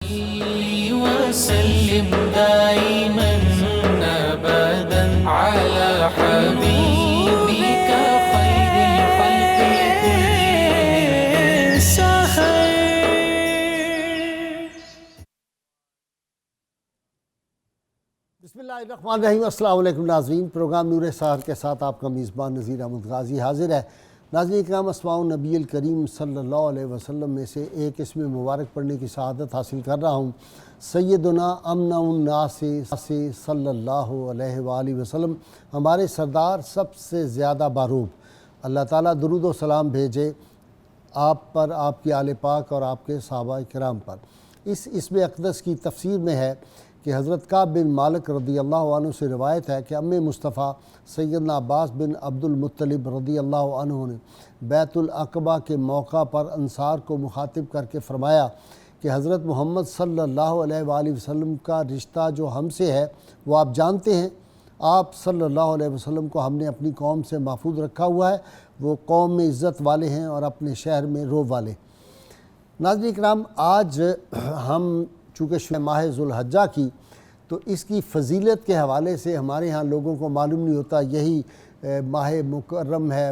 صل وسلم دائما أبدا على حبيبك خير الخلق كلهم سخر. بسم اللہ الرحمن الرحیم. السلام علیکم ناظرین. پروگرام نور سحر کے ساتھ آپ کا میزبان نذیر احمد غازی حاضر ہے. ناظرین کرام، اسماء النبی الکریم صلی اللہ علیہ وسلم میں سے ایک اسم مبارک پڑھنے کی سعادت حاصل کر رہا ہوں. سیدنا امنا الناس صلی اللہ علیہ وآلہ وسلم، ہمارے سردار سب سے زیادہ باروب. اللہ تعالیٰ درود و سلام بھیجے آپ پر، آپ کی آل پاک اور آپ کے صحابہ کرام پر. اس اسم اقدس کی تفسیر میں ہے کہ حضرت کعب بن مالک رضی اللہ عنہ سے روایت ہے کہ مصطفیٰ سیدنا عباس بن عبد المطلب رضی اللہ عنہ نے بیت العقبہ کے موقع پر انصار کو مخاطب کر کے فرمایا کہ حضرت محمد صلی اللہ علیہ وآلہ وسلم کا رشتہ جو ہم سے ہے وہ آپ جانتے ہیں. آپ صلی اللہ علیہ وسلم کو ہم نے اپنی قوم سے محفوظ رکھا ہوا ہے. وہ قوم میں عزت والے ہیں اور اپنے شہر میں روب والے. ناظرین کرام، آج ہم چونکہ ماہ ذوالحجہ کی، تو اس کی فضیلت کے حوالے سے ہمارے ہاں لوگوں کو معلوم نہیں ہوتا. یہی ماہ مکرم ہے،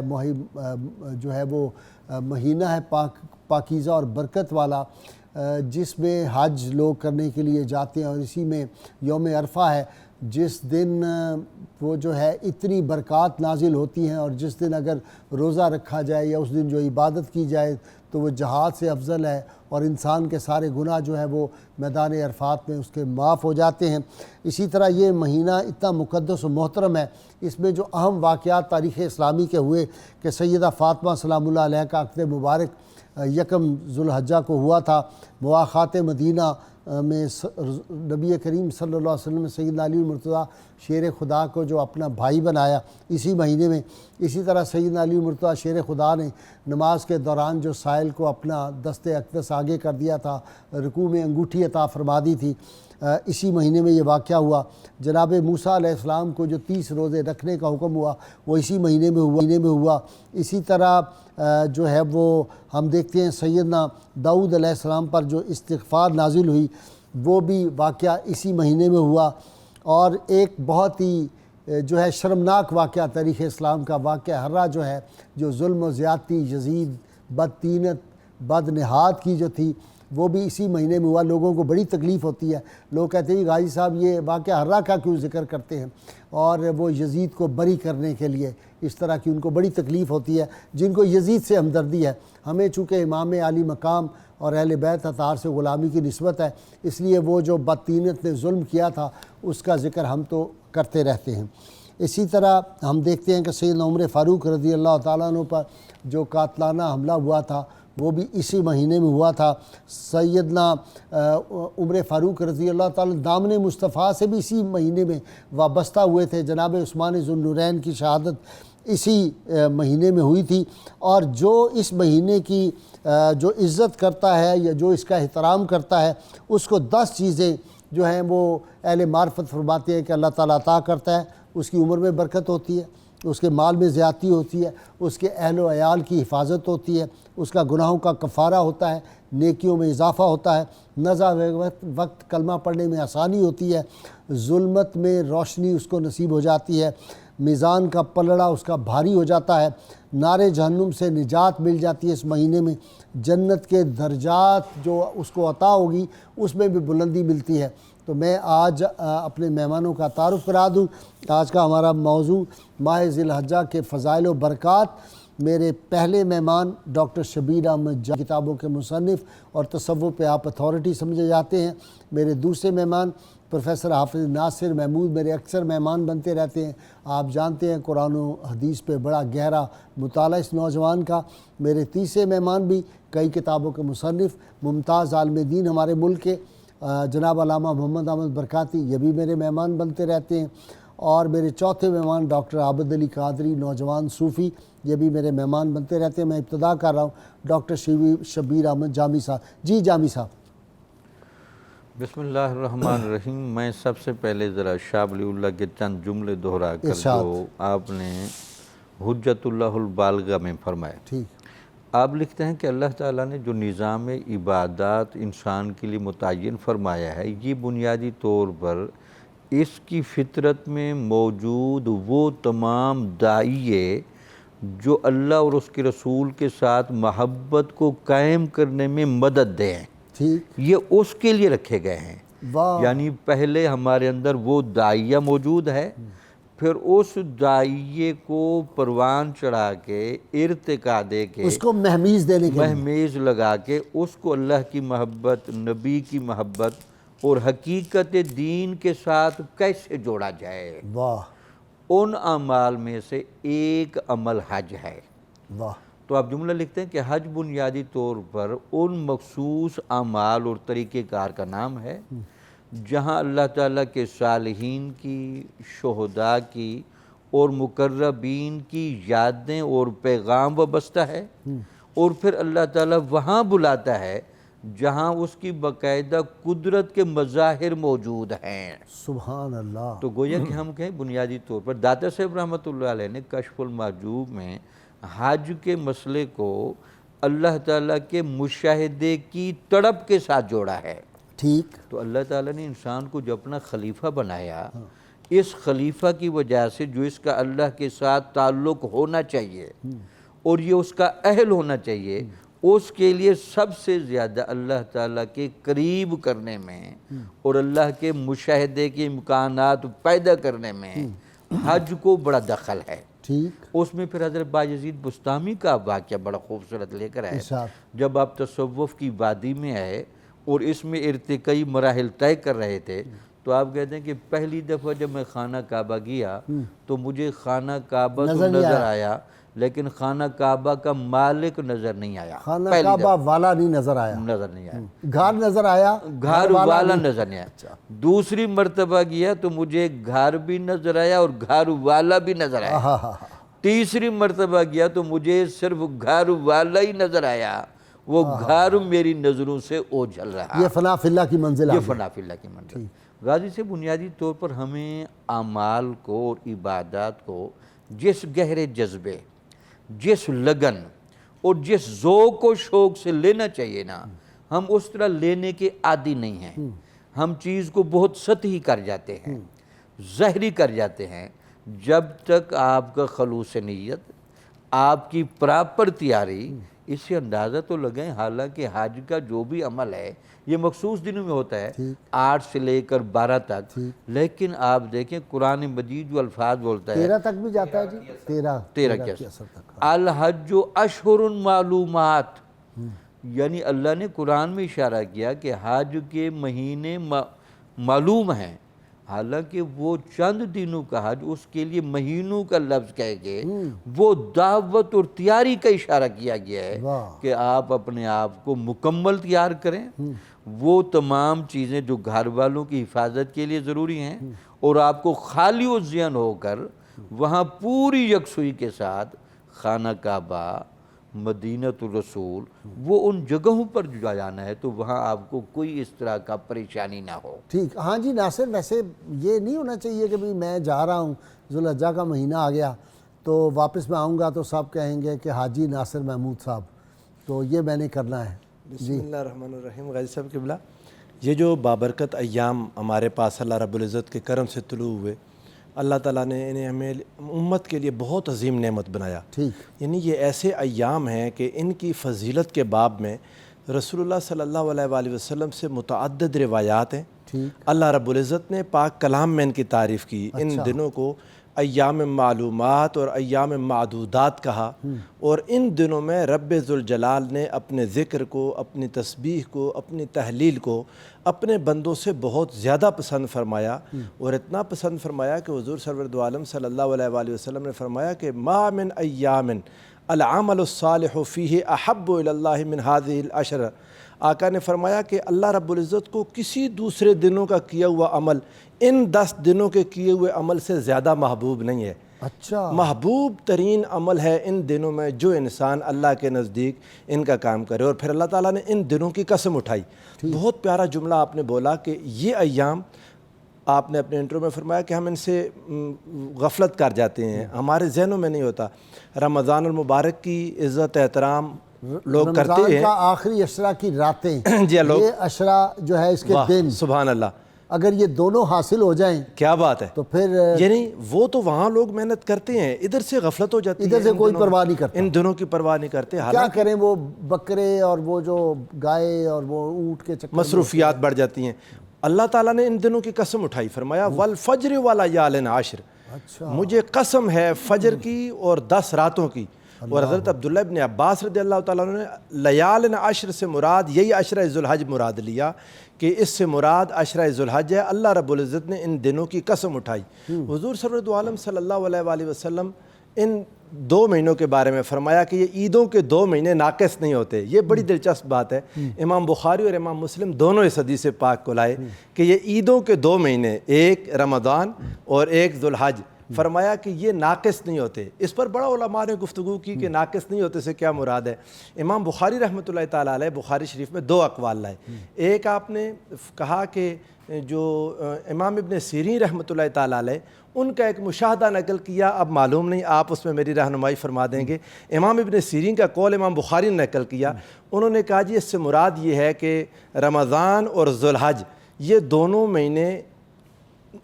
جو ہے وہ مہینہ ہے پاکیزہ اور برکت والا، جس میں حج لوگ کرنے کے لیے جاتے ہیں. اور اسی میں یوم عرفہ ہے، جس دن وہ جو ہے اتنی برکات نازل ہوتی ہیں، اور جس دن اگر روزہ رکھا جائے یا اس دن جو عبادت کی جائے تو وہ جہاد سے افضل ہے، اور انسان کے سارے گناہ جو ہے وہ میدان عرفات میں اس کے معاف ہو جاتے ہیں. اسی طرح یہ مہینہ اتنا مقدس و محترم ہے. اس میں جو اہم واقعات تاریخ اسلامی کے ہوئے کہ سیدہ فاطمہ سلام اللہ علیہ کا عقد مبارک یکم ذوالحجہ کو ہوا تھا. مواخات مدینہ میں نبی کریم صلی اللہ علیہ وسلم نے سیدنا علی مرتضیٰ شیر خدا کو جو اپنا بھائی بنایا اسی مہینے میں. اسی طرح سیدنا علی مرتضیٰ شیر خدا نے نماز کے دوران جو سائل کو اپنا دست اقدس آگے کر دیا تھا، رکوع میں انگوٹھی عطا فرما دی تھی، اسی مہینے میں یہ واقعہ ہوا. جناب موسیٰ علیہ السلام کو جو 30 روزے رکھنے کا حکم ہوا وہ اسی مہینے میں ہوا. اسی طرح جو ہے وہ ہم دیکھتے ہیں سیدنا داؤد علیہ السلام پر جو استغفار نازل ہوئی وہ بھی واقعہ اسی مہینے میں ہوا. اور ایک بہت ہی جو ہے شرمناک واقعہ تاریخ اسلام کا واقعہ ہرہ جو ہے، جو ظلم و زیادتی یزید بدطینت بدنہاد کی جو تھی، وہ بھی اسی مہینے میں ہوا. لوگوں کو بڑی تکلیف ہوتی ہے. لوگ کہتے ہیں غازی صاحب یہ واقعہ ہرہ کا کیوں ذکر کرتے ہیں، اور وہ یزید کو بری کرنے کے لیے اس طرح کی ان کو بڑی تکلیف ہوتی ہے جن کو یزید سے ہمدردی ہے. ہمیں چونکہ امام عالی مقام اور اہل بیت اطہار سے غلامی کی نسبت ہے، اس لیے وہ جو بدطینت نے ظلم کیا تھا اس کا ذکر ہم تو کرتے رہتے ہیں. اسی طرح ہم دیکھتے ہیں کہ سیدنا عمر فاروق رضی اللہ تعالیٰ عنہ پر جو قاتلانہ حملہ ہوا تھا وہ بھی اسی مہینے میں ہوا تھا. سیدنا عمر فاروق رضی اللہ تعالیٰ دامن مصطفیٰ سے بھی اسی مہینے میں وابستہ ہوئے تھے. جناب عثمان ذو النورین کی شہادت اسی مہینے میں ہوئی تھی. اور جو اس مہینے کی جو عزت کرتا ہے یا جو اس کا احترام کرتا ہے، اس کو 10 چیزیں جو ہیں وہ اہل معرفت فرماتے ہیں کہ اللہ تعالیٰ عطا کرتا ہے. اس کی عمر میں برکت ہوتی ہے، اس کے مال میں زیادتی ہوتی ہے، اس کے اہل و عیال کی حفاظت ہوتی ہے، اس کا گناہوں کا کفارہ ہوتا ہے، نیکیوں میں اضافہ ہوتا ہے، نزع وقت کلمہ پڑھنے میں آسانی ہوتی ہے، ظلمت میں روشنی اس کو نصیب ہو جاتی ہے، میزان کا پلڑا اس کا بھاری ہو جاتا ہے، نار جہنم سے نجات مل جاتی ہے اس مہینے میں، جنت کے درجات جو اس کو عطا ہوگی اس میں بھی بلندی ملتی ہے. تو میں آج اپنے مہمانوں کا تعارف کرا دوں. آج کا ہمارا موضوع ماہ ذی الحجہ کے فضائل و برکات. میرے پہلے مہمان ڈاکٹر شبیر احمد جامی، کتابوں کے مصنف اور تصوف پہ آپ اتھارٹی سمجھے جاتے ہیں. میرے دوسرے مہمان پروفیسر حافظ ناصر محمود میرے اکثر مہمان بنتے رہتے ہیں. آپ جانتے ہیں قرآن و حدیث پہ بڑا گہرا مطالعہ اس نوجوان کا. میرے تیسرے مہمان بھی کئی کتابوں کے مصنف ممتاز عالم دین ہمارے ملک کے جناب علامہ محمد احمد برکاتی، یہ بھی میرے مہمان بنتے رہتے ہیں. اور میرے چوتھے مہمان ڈاکٹر عابد علی قادری نوجوان صوفی، یہ بھی میرے مہمان بنتے رہتے ہیں. میں ابتدا کر رہا ہوں ڈاکٹر شبیر احمد جامی صاحب. جی جامی صاحب. بسم اللہ الرحمن الرحیم. میں سب سے پہلے ذرا شاہ ولی اللہ کے چند جملے دہرا کر جو آپ نے حجت اللہ البالغہ میں فرمایا. ٹھیک. آپ لکھتے ہیں کہ اللہ تعالیٰ نے جو نظام عبادات انسان کے لیے متعین فرمایا ہے، یہ بنیادی طور پر اس کی فطرت میں موجود وہ تمام داعیے جو اللہ اور اس کے رسول کے ساتھ محبت کو قائم کرنے میں مدد دیں، ٹھیک، یہ اس کے لیے رکھے گئے ہیں۔ واہ، یعنی پہلے ہمارے اندر وہ داعیہ موجود ہے، پھر اس داعیے کو پروان چڑھا کے ارتقا دے کے اس کو مہمیز دینے کے لیے، مہمیز لگا کے اس کو اللہ کی محبت، نبی کی محبت اور حقیقت دین کے ساتھ کیسے جوڑا جائے۔ واہ ان اعمال میں سے ایک عمل حج ہے۔ واہ، تو آپ جملہ لکھتے ہیں کہ حج بنیادی طور پر ان مخصوص اعمال اور طریقہ کار کا نام ہے جہاں اللہ تعالیٰ کے صالحین کی، شہداء کی اور مقربین کی یادیں اور پیغام وابستہ ہے، اور پھر اللہ تعالیٰ وہاں بلاتا ہے جہاں اس کی باقاعدہ قدرت کے مظاہر موجود ہیں۔ سبحان اللہ، تو گویا کہ ہم کہیں بنیادی طور پر داتا صاحب رحمۃ اللہ علیہ نے کشف المحجوب میں حج کے مسئلے کو اللہ تعالیٰ کے مشاہدے کی تڑپ کے ساتھ جوڑا ہے۔ ٹھیک، تو اللہ تعالیٰ نے انسان کو جو اپنا خلیفہ بنایا، اس خلیفہ کی وجہ سے جو اس کا اللہ کے ساتھ تعلق ہونا چاہیے اور یہ اس کا اہل ہونا چاہیے، اس کے لیے سب سے زیادہ اللہ تعالیٰ کے قریب کرنے میں اور اللہ کے مشاہدے کے امکانات پیدا کرنے میں حج کو بڑا دخل ہے۔ ٹھیک، اس میں پھر حضرت بایزید بستامی کا واقعہ بڑا خوبصورت لے کر آئے۔ ارشاد، جب آپ تصوف کی وادی میں آئے اور اس میں ارتقائی مراحل طے کر رہے تھے، تو آپ کہتے ہیں کہ پہلی دفعہ جب میں خانہ کعبہ گیا تو مجھے خانہ کعبہ تو نظر آیا، لیکن خانہ کعبہ کا مالک نظر نہیں آیا۔ خانہ کعبہ والا نہیں نظر آیا، نظر نہیں آیا، گھر نظر آیا، گھر والا نظر نہیں آیا۔ دوسری مرتبہ گیا تو مجھے گھر بھی نظر آیا اور گھر والا بھی نظر آیا۔ تیسری مرتبہ گیا تو مجھے صرف گھر والا ہی نظر آیا، وہ گھر میری نظروں سے اوجھل رہا۔ یہ فنا فی اللہ کی منزل، یہ فنا فی اللہ کی منزل۔ غازی سے بنیادی طور پر ہمیں اعمال کو اور عبادات کو جس گہرے جذبے، جس لگن اور جس ذوق و شوق سے لینا چاہیے نا، ہم اس طرح لینے کے عادی نہیں ہیں۔ ہم چیز کو بہت سطحی کر جاتے ہیں، ظاہری کر جاتے ہیں۔ جب تک آپ کا خلوص نیت، آپ کی پراپر تیاری، اس سے اندازہ تو لگیں، حالانکہ حج کا جو بھی عمل ہے یہ مخصوص دنوں میں ہوتا ہے، 8 سے لے کر 12 تک، لیکن آپ دیکھیں قرآن مجید جو الفاظ بولتا ہے 13 تک بھی جاتا ہے جی، 13 کی اثر تک، الحج اشہر معلومات، یعنی اللہ نے قرآن میں اشارہ کیا کہ حج کے مہینے معلوم ہیں، حالانکہ وہ چند دنوں کا حج، اس کے لیے مہینوں کا لفظ کہہ کے وہ دعوت اور تیاری کا اشارہ کیا گیا ہے کہ آپ اپنے آپ کو مکمل تیار کریں۔ وہ تمام چیزیں جو گھر والوں کی حفاظت کے لیے ضروری ہیں، اور آپ کو خالی و ذہن ہو کر وہاں پوری یکسوئی کے ساتھ خانہ کعبہ، مدینۃ الرسول، وہ ان جگہوں پر جو جانا ہے تو وہاں آپ کو کوئی اس طرح کا پریشانی نہ ہو۔ ٹھیک، ہاں جی ناصر، ویسے یہ نہیں ہونا چاہیے کہ بھئی میں جا رہا ہوں، ذوالحجہ کا مہینہ آ گیا تو واپس میں آؤں گا تو سب کہیں گے کہ حاجی ناصر محمود صاحب، تو یہ میں نے کرنا ہے۔ بسم اللہ الرحمن الرحیم۔ غازی صاحب قبلہ، یہ جو بابرکت ایام ہمارے پاس اللہ رب العزت کے کرم سے طلوع ہوئے، اللہ تعالیٰ نے انہیں ہمیں امت کے لیے بہت عظیم نعمت بنایا۔ ٹھیک، یعنی یہ ایسے ایام ہیں کہ ان کی فضیلت کے باب میں رسول اللہ صلی اللہ علیہ وآلہ وسلم سے متعدد روایات ہیں۔ ٹھیک، اللہ رب العزت نے پاک کلام میں ان کی تعریف کی۔ ان دنوں کو ایام معلومات اور ایام معدودات کہا، اور ان دنوں میں رب ذوالجلال نے اپنے ذکر کو، اپنی تسبیح کو، اپنی تحلیل کو اپنے بندوں سے بہت زیادہ پسند فرمایا، اور اتنا پسند فرمایا کہ حضور سرور دو عالم صلی اللہ علیہ وآلہ وسلم نے فرمایا کہ ما من ایام العمل الصالح فیہ احب الی اللہ من هذه العشر۔ آقا نے فرمایا کہ اللہ رب العزت کو کسی دوسرے دنوں کا کیا ہوا عمل ان 10 دنوں کے کیے ہوئے عمل سے زیادہ محبوب نہیں ہے۔ اچھا، محبوب ترین عمل ہے ان دنوں میں جو انسان اللہ کے نزدیک ان کا کام کرے، اور پھر اللہ تعالیٰ نے ان دنوں کی قسم اٹھائی۔ بہت پیارا جملہ آپ نے بولا کہ یہ ایام، آپ نے اپنے انٹرو میں فرمایا کہ ہم ان سے غفلت کر جاتے ہیں، ہمارے ذہنوں میں نہیں ہوتا۔ رمضان المبارک کی عزت احترام لوگ کرتے رمضان ہیں کا آخری عشرہ کی راتیں جی لوگ یہ عشرہ جو ہے اس کے دن سبحان اللہ اگر یہ دونوں حاصل ہو جائیں کیا بات ہے تو پھر یعنی وہ تو وہاں لوگ محنت کرتے ہیں، ادھر سے غفلت ہو جاتی ہے، ادھر سے کوئی پرواہ نہیں کرتا، ان دنوں کی پرواہ نہیں کرتے، کیا کریں وہ بکرے اور وہ جو گائے اور وہ اونٹ کے چکر مصروفیات بڑھ جاتی ہیں۔ اللہ تعالیٰ نے ان دنوں کی قسم اٹھائی، فرمایا والفجر ولیال عشر، اچھا مجھے قسم ہے فجر کی اور 10 راتوں کی۔ اور حضرت عبداللہ ابن عباس رضی اللہ تعالیٰ عنہ نے لیال عشر سے مراد یہی عشرہ ذوالحج مراد لیا کہ اس سے مراد عشرہ ذوالحج ہے۔ اللہ رب العزت نے ان دنوں کی قسم اٹھائی۔ حضور سرورت عالم صلی اللہ علیہ وآلہ وسلم ان 2 مہینوں کے بارے میں فرمایا کہ یہ عیدوں کے 2 مہینے ناقص نہیں ہوتے۔ یہ بڑی دلچسپ بات ہے، امام بخاری اور امام مسلم دونوں اس حدیث پاک کو لائے کہ یہ عیدوں کے 2 مہینے، ایک رمضان اور ایک ذوالحج، فرمایا کہ یہ ناقص نہیں ہوتے۔ اس پر بڑا علماء نے گفتگو کی کہ ناقص نہیں ہوتے سے کیا مراد ہے۔ امام بخاری رحمۃ اللہ تعالیٰ علیہ بخاری شریف میں 2 اقوال لائے۔ ایک آپ نے کہا کہ جو امام ابن سیرین رحمۃ اللہ تعالیٰ علیہ ان کا ایک مشاہدہ نقل کیا، اب معلوم نہیں آپ اس میں میری رہنمائی فرما دیں گے۔ امام ابن سیرین کا قول امام بخاری نے نقل کیا، انہوں نے کہا جی اس سے مراد یہ ہے کہ رمضان اور ذوالحج یہ دونوں مہینے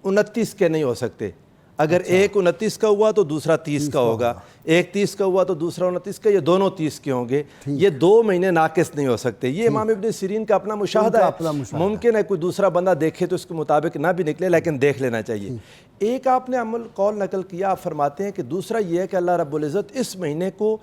29 کے نہیں ہو سکتے۔ اگر ایک 29 کا ہوا تو دوسرا 30 کا ہوگا، ایک 30 کا ہوا تو دوسرا 29 کا، یہ دونوں 30 کے ہوں گے۔ یہ 2 مہینے ناقص نہیں ہو سکتے۔ یہ امام ابن سیرین کا اپنا مشاہدہ ہے، ممکن ہے کوئی دوسرا بندہ دیکھے تو اس کے مطابق نہ بھی نکلے، لیکن دیکھ لینا چاہیے۔ ایک آپ نے عمل قول نقل کیا، آپ فرماتے ہیں کہ دوسرا یہ ہے کہ اللہ رب العزت اس مہینے کو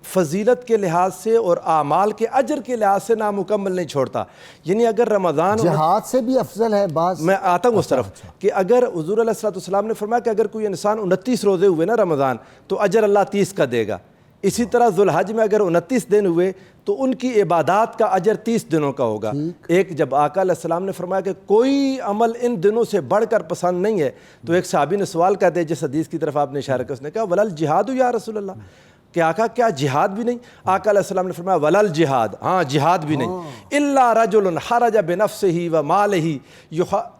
فضیلت کے لحاظ سے اور اعمال کے اجر کے لحاظ سے نامکمل نہیں چھوڑتا۔ یعنی اگر رمضان جہاد سے بھی افضل ہے بعض، میں آتا ہوں اس طرف کہ اگر حضور علیہ الصلوۃ والسلام نے فرمایا کہ اگر کوئی انسان 29 روزے ہوئے نا رمضان تو اجر اللہ 30 کا دے گا۔ اسی طرح ذوالحج میں اگر 29 دن ہوئے تو ان کی عبادات کا اجر 30 دنوں کا ہوگا۔ ایک جب آقا علیہ السلام نے فرمایا کہ کوئی عمل ان دنوں سے بڑھ کر پسند نہیں ہے تو ایک صحابی نے سوال کر دیا، جس حدیث کی طرف آپ نے اشارہ کیا، اس نے کہا ولل جہاد یا رسول اللہ، کہ آقا کیا جہاد بھی نہیں؟ آقا علیہ السلام نے فرمایا ولل جہاد، ہاں جہاد بھی نہیں، الا رجل خرج بنفسہ و مالہ،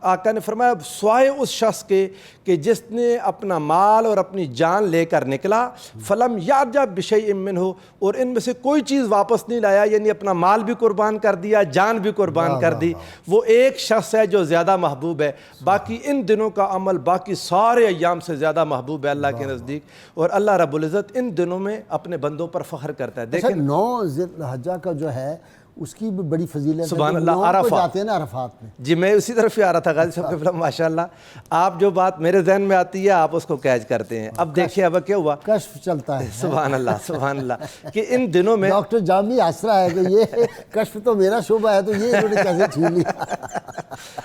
آقا نے فرمایا سوائے اس شخص کے کہ جس نے اپنا مال اور اپنی جان لے کر نکلا، فلم یرجع بشیء منہ، اور ان میں سے کوئی چیز واپس نہیں لایا، یعنی اپنا مال بھی قربان کر دیا، جان بھی قربان کر دی، وہ ایک شخص ہے جو زیادہ محبوب ہے۔ باقی ان دنوں کا عمل باقی سارے ایام سے زیادہ محبوب ہے اللہ کے نزدیک، اور اللہ رب العزت ان دنوں میں اپنے بندوں پر فخر کرتا ہے۔ دیکھیں 9 ذی الحجہ کا جو ہے اس کی بھی بڑی فضیلت ہے، سبحان اللہ، لوگ عرفہ جاتے ہیں نا عرفات میں۔ جی میں اسی طرف ہی آ رہا تھا غازی صاحب قبلہ، ماشاءاللہ آپ جو بات میرے ذہن میں آتی ہے آپ اس کو کیچ کرتے ہیں۔ اب دیکھیں اب کیا ہوا، کشف چلتا ہے، سبحان اللہ سبحان اللہ، کہ ان دنوں میں ڈاکٹر جامی ہنس رہا ہے کہ یہ کشف تو میرا شعبہ ہے تو یہ انہوں نے کیسے چھین لیا۔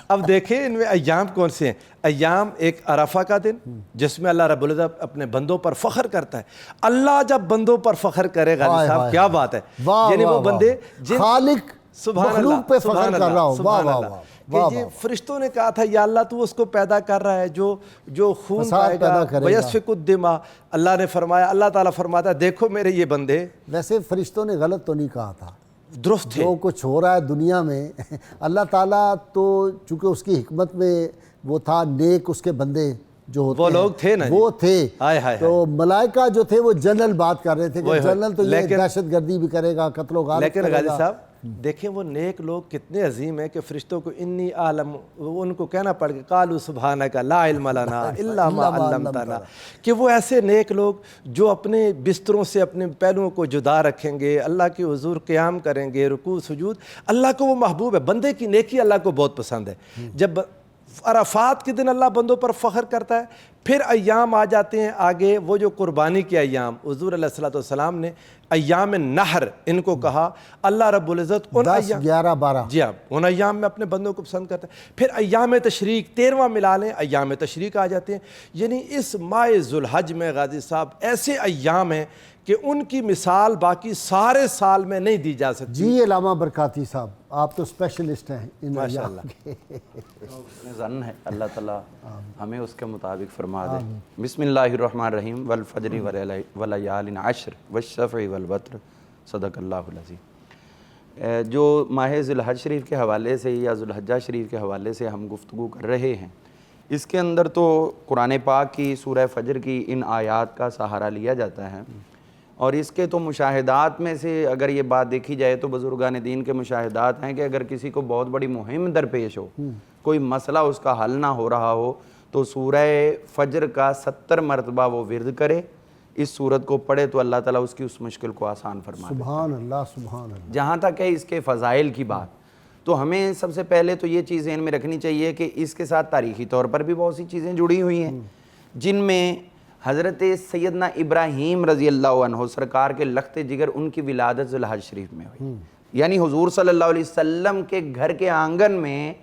اب دیکھیں ان میں ایام کون سے ہیں۔ ایام ایک عرفہ کا دن جس میں اللہ رب العزت اپنے بندوں پر فخر کرتا ہے۔ اللہ جب بندوں پر فخر کرے غازی صاحب کیا بات ہے، یعنی وہ بندے جن خالق سبحان مخلوق اللہ پہ فخر کر رہا ہو، واہ واہ واہ، کہ یہ فرشتوں نے کہا تھا یا اللہ تو اس کو پیدا کر رہا ہے جو خون پائے گا، وَيَسْفِكُ الدِّمَاء، اللہ نے فرمایا، اللہ تعالیٰ فرماتا ہے دیکھو میرے یہ بندے۔ ویسے فرشتوں نے غلط تو نہیں کہا تھا، درست تھے۔ جو کچھ ہو رہا ہے دنیا میں اللہ تعالیٰ تو چونکہ اس کی حکمت میں وہ تھا، نیک اس کے بندے جو ہوتے وہ لوگ تھے نا، وہ تھے، تو ملائکہ جو تھے وہ جنرل بات کر رہے تھے کہ جنرل تو یہ دہشت گردی بھی کرے گا، قتل و غارت لیکن کرے غازی گا۔ صاحب دیکھیں وہ نیک لوگ کتنے عظیم ہیں کہ فرشتوں کو انی عالم، ان کو کہنا پڑ گیا قالوا سبحانک لا علم لنا الا ما علمتنا، کہ وہ ایسے نیک لوگ جو اپنے بستروں سے اپنے پہلوؤں کو جدا رکھیں گے، اللہ کے حضور قیام کریں گے، رکوع سجود، اللہ کو وہ محبوب ہے۔ بندے کی نیکی اللہ کو بہت پسند ہے۔ جب عرفات کے دن اللہ بندوں پر فخر کرتا ہے، پھر ایام آ جاتے ہیں آگے، وہ جو قربانی کے ایام، حضور علیہ الصلوۃ والسلام نے ایام نحر ان کو کہا، اللہ رب العزت ان 10 11 12 جی ہاں ان ایام میں اپنے بندوں کو پسند کرتا ہے۔ پھر ایام تشریق 13واں ملا لیں، ایام تشریق آ جاتے ہیں۔ یعنی اس ماہ ذوالحج میں غازی صاحب ایسے ایام ہیں کہ ان کی مثال باقی سارے سال میں نہیں دی جا سکتی۔ جی علامہ برکاتی صاحب آپ تو اسپیشلسٹ ہیں ان ماشاءاللہ، ظن ہے اللہ تعالیٰ ہمیں اس کے مطابق فرما دے۔ بسم اللہ الرحمن الرحیم، والفجر ولیال عشر والشفع والوتر، صدق اللہ العظیم۔ جو ماہ ذوالحج شریف کے حوالے سے یا ذوالحجہ شریف کے حوالے سے ہم گفتگو کر رہے ہیں، اس کے اندر تو قرآن پاک کی سورہ فجر کی ان آیات کا سہارا لیا جاتا ہے، اور اس کے تو مشاہدات میں سے اگر یہ بات دیکھی جائے تو بزرگان دین کے مشاہدات ہیں کہ اگر کسی کو بہت بڑی مہم درپیش ہو، کوئی مسئلہ اس کا حل نہ ہو رہا ہو، تو سورہ فجر کا 70 مرتبہ وہ ورد کرے، اس سورت کو پڑھے تو اللہ تعالیٰ اس کی اس مشکل کو آسان فرما دے۔ سبحان اللہ سبحان اللہ۔ جہاں تک ہے اس کے فضائل کی بات، تو ہمیں سب سے پہلے تو یہ چیز ذہن میں رکھنی چاہیے کہ اس کے ساتھ تاریخی طور پر بھی بہت سی چیزیں جڑی ہوئی ہیں، جن میں حضرت سیدنا ابراہیم رضی اللہ عنہ سرکار کے لخت جگر ان کی ولادت ذوالحج شریف میں ہوئی، یعنی حضور صلی اللہ علیہ وسلم کے گھر کے آنگن میں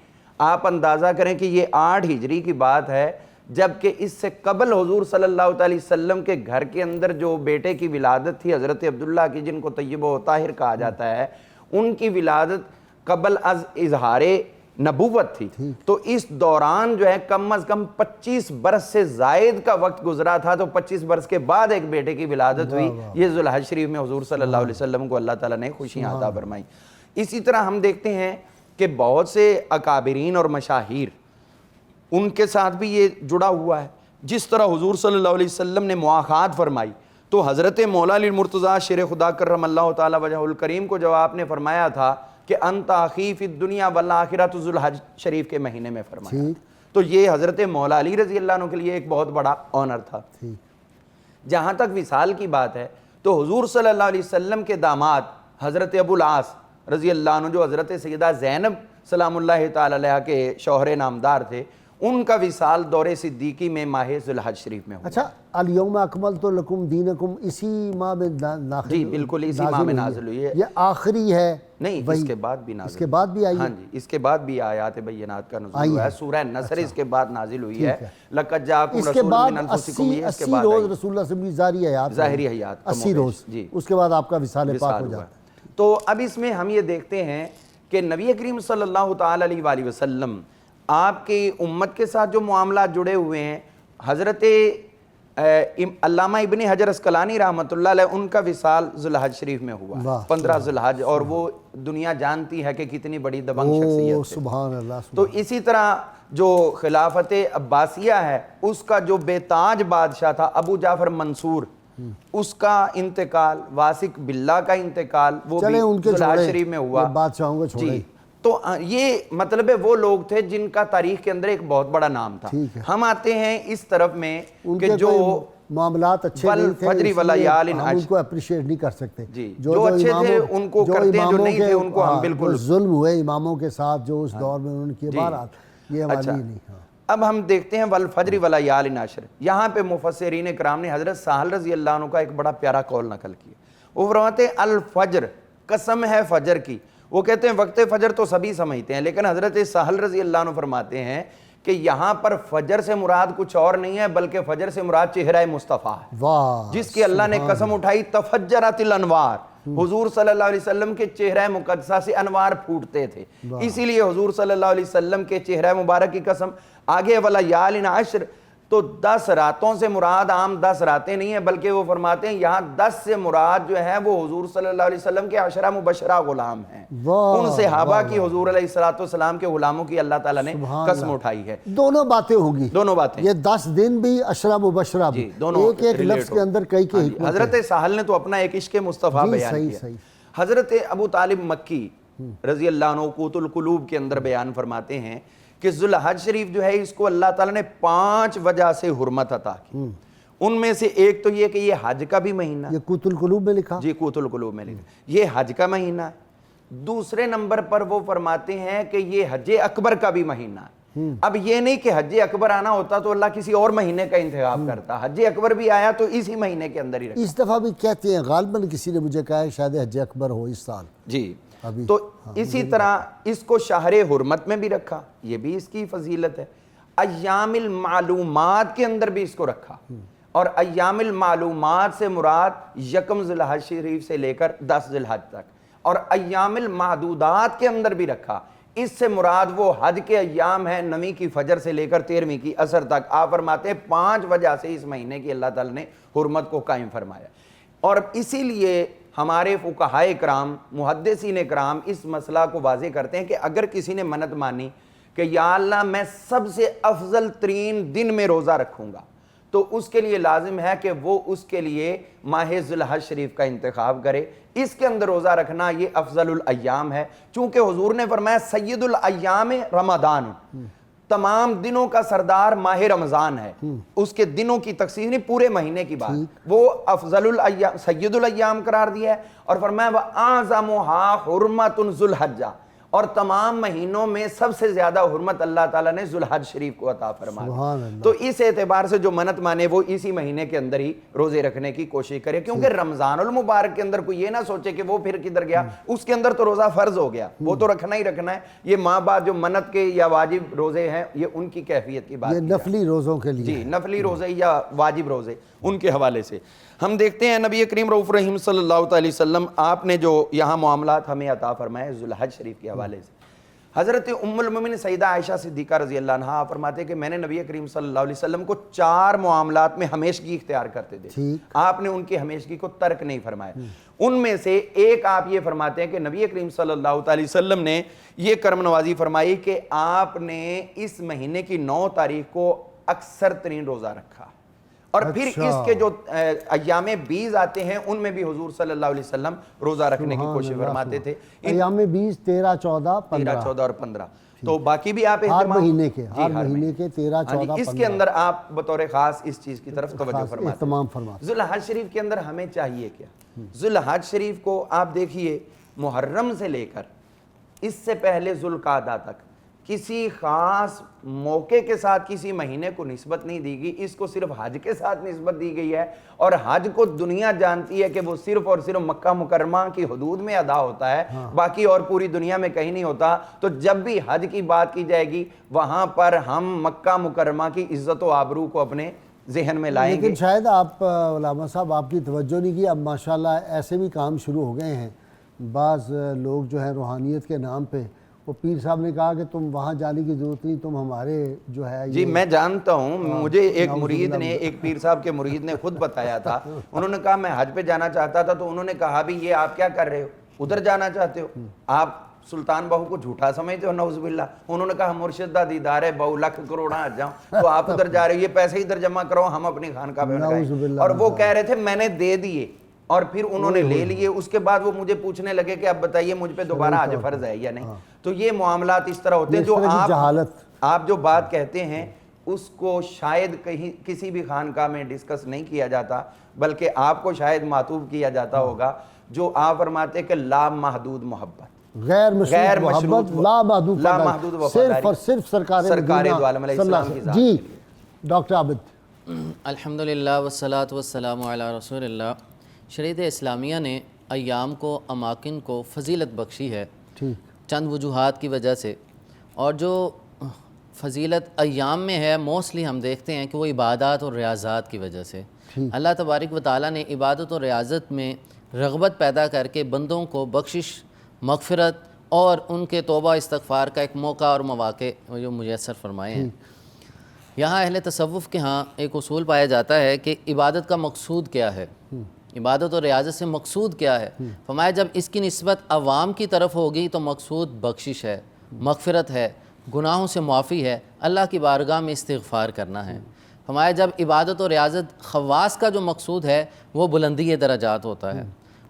آپ اندازہ کریں کہ یہ 8 ہجری کی بات ہے، جبکہ اس سے قبل حضور صلی اللہ علیہ وسلم کے گھر کے اندر جو بیٹے کی ولادت تھی حضرت عبداللہ کی، جن کو طیب و طاہر کہا جاتا ہے، ان کی ولادت قبل از اظہار نبوت تھی۔ تو اس دوران جو ہے کم از کم 25 برس سے زائد کا وقت گزرا تھا، تو 25 برس کے بعد ایک بیٹے کی ولادت ہوئی، یہ ذوالحج شریف میں حضور صلی اللہ علیہ وسلم کو اللہ تعالیٰ نے خوشیاں عطا فرمائی۔ اسی طرح ہم دیکھتے ہیں کہ بہت سے اکابرین اور مشاہیر ان کے ساتھ بھی یہ جڑا ہوا ہے، جس طرح حضور صلی اللہ علیہ وسلم نے مواخات فرمائی، تو حضرت مولا علی المرتضیٰ شیر خدا کرم اللہ تعالیٰ وجہ الکریم کو جب آپ نے فرمایا تھا کہ انت اخی فی الدنیا والآخرۃ، ذوالحج شریف کے مہینے میں فرمایا، تو یہ حضرت مولا علی رضی اللہ عنہ کے لیے ایک بہت بڑا آنر تھا۔ جہاں تک وصال کی بات ہے تو حضور صلی اللہ علیہ وسلم کے داماد حضرت ابو العاص رضی اللہ عنہ، جو حضرت سیدہ زینب سلام اللہ تعالی علیہ کے شوہر نامدار تھے، ان کا وصال دور صدیقی میں ماہ ذوالحج شریف میں ہوا۔ اچھا، الیوم اکملت لکم دینکم اسی ماہ میں نازل؟ جی بالکل اسی ماہ میں نازل ہوئی ہے۔ یہ آخری ہے؟ نہیں، اس کے بعد بھی نازل، اس کے بعد بھی آئی؟ ہاں جی، اس کے بعد بھی آیات بینات کا نزول ہوا ہے۔ سورہ نصر اس کے بعد نازل ہوئی ہے، لقد جاءکم رسول من انفسکم، یہ اس کے بعد 80 روز رسول اللہ سے بھی ظاہری حیات، ظاہری حیات 80 روز، جی، اس کے بعد آپ کا وصال پاک ہو جاتا ہے۔ تو اب اس میں ہم یہ دیکھتے ہیں کہ نبی کریم صلی اللہ تعالی علیہ وآلہ وسلم آپ کی امت کے ساتھ جو معاملات جڑے ہوئے ہیں، حضرت علامہ ابن حجر اسقلانی رحمۃ اللہ علیہ، ان کا وصال ذوالحج شریف میں ہوا 15 ذوالحج، اور وہ دنیا جانتی ہے کہ کتنی بڑی دبنگ شخصیت ہے۔ سبحان اللہ۔ تو اسی طرح جو خلافت عباسیہ ہے، اس کا جو بے تاج بادشاہ تھا ابو جعفر منصور، اس کا انتقال، واسق باللہ کا انتقال، وہ بھی ذوالحج شریف میں ہوا۔ بادشاہوں کو چھوڑیں۔ تو یہ مطلب ہے وہ لوگ تھے جن کا تاریخ کے اندر ایک بہت بڑا نام تھا۔ ہم آتے ہیں اس طرف میں کہ جو معاملات اچھے نہیں تھے، فجر ولیال ہم ان کو اپریشیٹ نہیں کر سکتے۔ جو اچھے تھے ان کو کرتے ہیں، جو نہیں تھے ان کو ہم بالکل ظلم ہوئے اماموں کے ساتھ جو اس دور میں انہوں نے کیے، بہرحال یہ ہماری نہیں۔ اب ہم دیکھتے ہیں والفجر ولیال عشر، یہاں پہ مفسرین کرام نے حضرت سہل رضی اللہ عنہ کا ایک بڑا پیارا قول نقل کیا۔ وہ فرماتے ہیں الفجر، قسم ہے فجر کی۔ وہ کہتے ہیں وقت فجر تو سبھی سمجھتے ہیں، لیکن حضرت سہل رضی اللہ عنہ فرماتے ہیں کہ یہاں پر فجر سے مراد کچھ اور نہیں ہے، بلکہ فجر سے مراد چہرہ مصطفیٰ ہے، جس کی اللہ نے قسم اٹھائی تفجرت الانوار۔ حضور صلی اللہ علیہ وسلم کے چہرہ مقدسہ سے انوار پھوٹتے تھے، اسی لیے حضور صلی اللہ علیہ وسلم کے چہرہ مبارک کی قسم۔ آگے ولیال عشر، تو 10 راتوں سے مراد عام 10 راتیں نہیں ہیں، بلکہ وہ فرماتے ہیں یہاں 10 سے مراد جو ہے وہ حضور صلی اللہ علیہ وسلم کے 10 مبشرہ غلام ہیں، ان صحابہ کی حضور علیہ السلام کے غلاموں کی اللہ تعالیٰ نے قسم اٹھائی ہے۔ دونوں باتیں ہوگی، دونوں باتیں، یہ 10 دن بھی 10 مبشرہ بھی، ایک ایک لفظ کے اندر کئی حکمت۔ حضرت سہل نے تو اپنا ایک عشق مصطفیٰ بیان کیا۔ حضرت ابو طالب مکی رضی اللہ عنہ قوت القلوب کے اندر بیان فرماتے ہیں کہ ذوالحج شریف جو ہے اس کو اللہ تعالیٰ نے 5 وجہ سے حرمت عطا کی۔ ان میں سے ایک تو یہ کہ یہ حج کا بھی مہینہ، یہ قوت القلوب میں لکھا، جی قوت القلوب میں لکھا، یہ حج کا مہینہ ہے۔ دوسرے نمبر پر وہ فرماتے ہیں کہ یہ حج اکبر کا بھی مہینہ ہے۔ اب یہ نہیں کہ حج اکبر آنا ہوتا تو اللہ کسی اور مہینے کا انتخاب کرتا، حج اکبر بھی آیا تو اسی مہینے کے اندر ہی رکھا۔ اس دفعہ بھی کہتے ہیں، غالباً کسی نے مجھے کہا ہے شاید حج اکبر ہو اس سال۔ جی، تو اسی طرح اس کو شہر حرمت میں بھی رکھا، یہ بھی اس کی فضیلت ہے۔ ایام المعلومات کے اندر بھی اس کو رکھا، اور ایام المعلومات سے مراد 1 ذوالحج شریف سے لے کر 10 ذوالحج تک، اور ایام المعدودات کے اندر بھی رکھا، اس سے مراد وہ حج کے ایام ہیں 9 کی فجر سے لے کر 13 کی عصر تک۔ آپ فرماتے ہیں 5 وجہ سے اس مہینے کی اللہ تعالی نے حرمت کو قائم فرمایا، اور اسی لیے ہمارے فقہائے کرام، محدثین کرام اس مسئلہ کو واضح کرتے ہیں کہ اگر کسی نے منت مانی کہ یا اللہ میں سب سے افضل ترین دن میں روزہ رکھوں گا، تو اس کے لیے لازم ہے کہ وہ اس کے لیے ماہ ذوالحج شریف کا انتخاب کرے. اس کے اندر روزہ رکھنا یہ افضل الایام ہے، چونکہ حضور نے فرمایا سید الایام رمضان، تمام دنوں کا سردار ماہ رمضان ہے. اس کے دنوں کی تخصیص نہیں، پورے مہینے کی بات. وہ افضل الایام سید الایام قرار دیا ہے اور فرمایا وَأَعْظَمُهَا حُرْمَةٌ ذُو الْحِجَّةِ، اور تمام مہینوں میں سب سے زیادہ حرمت اللہ تعالیٰ نے ذوالحج شریف کو عطا فرما دی. تو اس اعتبار سے جو منت مانے وہ اسی مہینے کے اندر ہی روزے رکھنے کی کوشش کرے، کیونکہ رمضان المبارک کے اندر کوئی یہ نہ سوچے کہ وہ پھر کدھر گیا، اس کے اندر تو روزہ فرض ہو گیا، وہ تو رکھنا ہی رکھنا ہے. یہ ماں باپ جو منت کے یا واجب روزے ہیں یہ ان کی کیفیت کی بات، یہ نفلی روزوں کے لیے، جی نفلی روزے یا واجب روزے ان کے حوالے سے. ہم دیکھتے ہیں نبی کریم رؤوف رحیم صلی اللہ علیہ وسلم آپ نے جو یہاں معاملات ہمیں عطا فرمائے ذوالحج شریف کے حوالے سے. حضرت ام المومنین سیدہ عائشہ صدیقہ رضی اللہ عنہا فرماتے کہ میں نے نبی کریم صلی اللہ علیہ وسلم کو 4 معاملات میں ہمیشگی اختیار کرتے تھے، آپ نے ان کی ہمیشگی کو ترک نہیں فرمایا. ان میں سے ایک آپ یہ فرماتے ہیں کہ نبی کریم صلی اللہ علیہ وسلم نے یہ کرم نوازی فرمائی کہ آپ نے اس مہینے کی 9 تاریخ کو اکثر ترین روزہ رکھا، اور پھر اس کے جو ایام 20 آتے ہیں ان میں بھی حضور صلی اللہ علیہ وسلم روزہ رکھنے کی کوشش فرماتے تھے. ایام 20 13 14 14 اور 15 تو باقی بھی آپ ہر مہینے کے 13 14 اس کے اندر آپ بطور خاص اس چیز کی طرف توجہ فرماتے ہیں. ذوالحج شریف کے اندر ہمیں چاہیے کیا؟ ذوالحج شریف کو آپ دیکھیے محرم سے لے کر اس سے پہلے ذوالقعدہ تک کسی خاص موقع کے ساتھ کسی مہینے کو نسبت نہیں دی گئی، اس کو صرف حج کے ساتھ نسبت دی گئی ہے. اور حج کو دنیا جانتی ہے کہ وہ صرف اور صرف مکہ مکرمہ کی حدود میں ادا ہوتا ہے، باقی اور پوری دنیا میں کہیں نہیں ہوتا. تو جب بھی حج کی بات کی جائے گی وہاں پر ہم مکہ مکرمہ کی عزت و آبرو کو اپنے ذہن میں لائیں گے. لیکن شاید آپ علامہ صاحب آپ کی توجہ نہیں کی، اب ماشاءاللہ ایسے بھی کام شروع ہو گئے ہیں. بعض لوگ جو ہیں روحانیت کے نام پہ، وہ پیر صاحب نے کہا کہ تم وہاں جانے کی ضرورت نہیں، تم ہمارے جو ہے جی میں جانتا ہوں. مجھے ایک مرید نے، ایک پیر صاحب کے مرید نے خود بتایا تھا، انہوں نے کہا میں حج پہ جانا چاہتا تھا، تو انہوں نے کہا بھی یہ آپ کیا کر رہے ہو، ادھر جانا چاہتے ہو، آپ سلطان بہو کو جھوٹا سمجھتے ہو نعوذ باللہ. انہوں نے کہا مرشد دا دیدار ہے، بہو لاکھ کروڑا حج جاؤں تو آپ ادھر جا رہے ہو، یہ پیسے ادھر جمع کرو، ہم اپنی خانقاہ پہ لگائیں. اور وہ کہہ رہے تھے میں نے دے دیے اور پھر انہوں نے لے لیے. اس کے بعد وہ مجھے پوچھنے لگے کہ اب بتائیے مجھ پہ دوبارہ حج فرض ہے یا نہیں. تو یہ معاملات اس طرح ہوتے ہیں جو آپ جو بات کہتے ہیں اس کو شاید کہیں کسی بھی خانقاہ میں ڈسکس نہیں کیا جاتا، بلکہ آپ کو شاید معطوف کیا جاتا ہوگا جو آپ فرماتے ہیں کہ لا محدود محبت، غیر مشروط لا محدود صرف اور صرف سرکار دو عالم علیہ السلام کی ذات. جی ڈاکٹر عابد. الحمدللہ والصلاة والسلام علی رسول اللہ. شریعت اسلامیہ نے ایام کو، اماکن کو فضیلت بخشی ہے چند وجوہات کی وجہ سے. اور جو فضیلت ایام میں ہے موسٹلی ہم دیکھتے ہیں کہ وہ عبادات اور ریاضات کی وجہ سے. اللہ تبارک و تعالیٰ نے عبادت اور ریاضت میں رغبت پیدا کر کے بندوں کو بخشش، مغفرت اور ان کے توبہ استغفار کا ایک موقع اور مواقع جو میسر فرمائے ہیں. یہاں اہل تصوف کے ہاں ایک اصول پایا جاتا ہے کہ عبادت کا مقصود کیا ہے، عبادت اور ریاضت سے مقصود کیا ہے. فرمایا جب اس کی نسبت عوام کی طرف ہوگی تو مقصود بخشش ہے، مغفرت ہے، گناہوں سے معافی ہے، اللہ کی بارگاہ میں استغفار کرنا ہے. فرمایا جب عبادت اور ریاضت خواص کا جو مقصود ہے وہ بلندی درجات ہوتا ہے،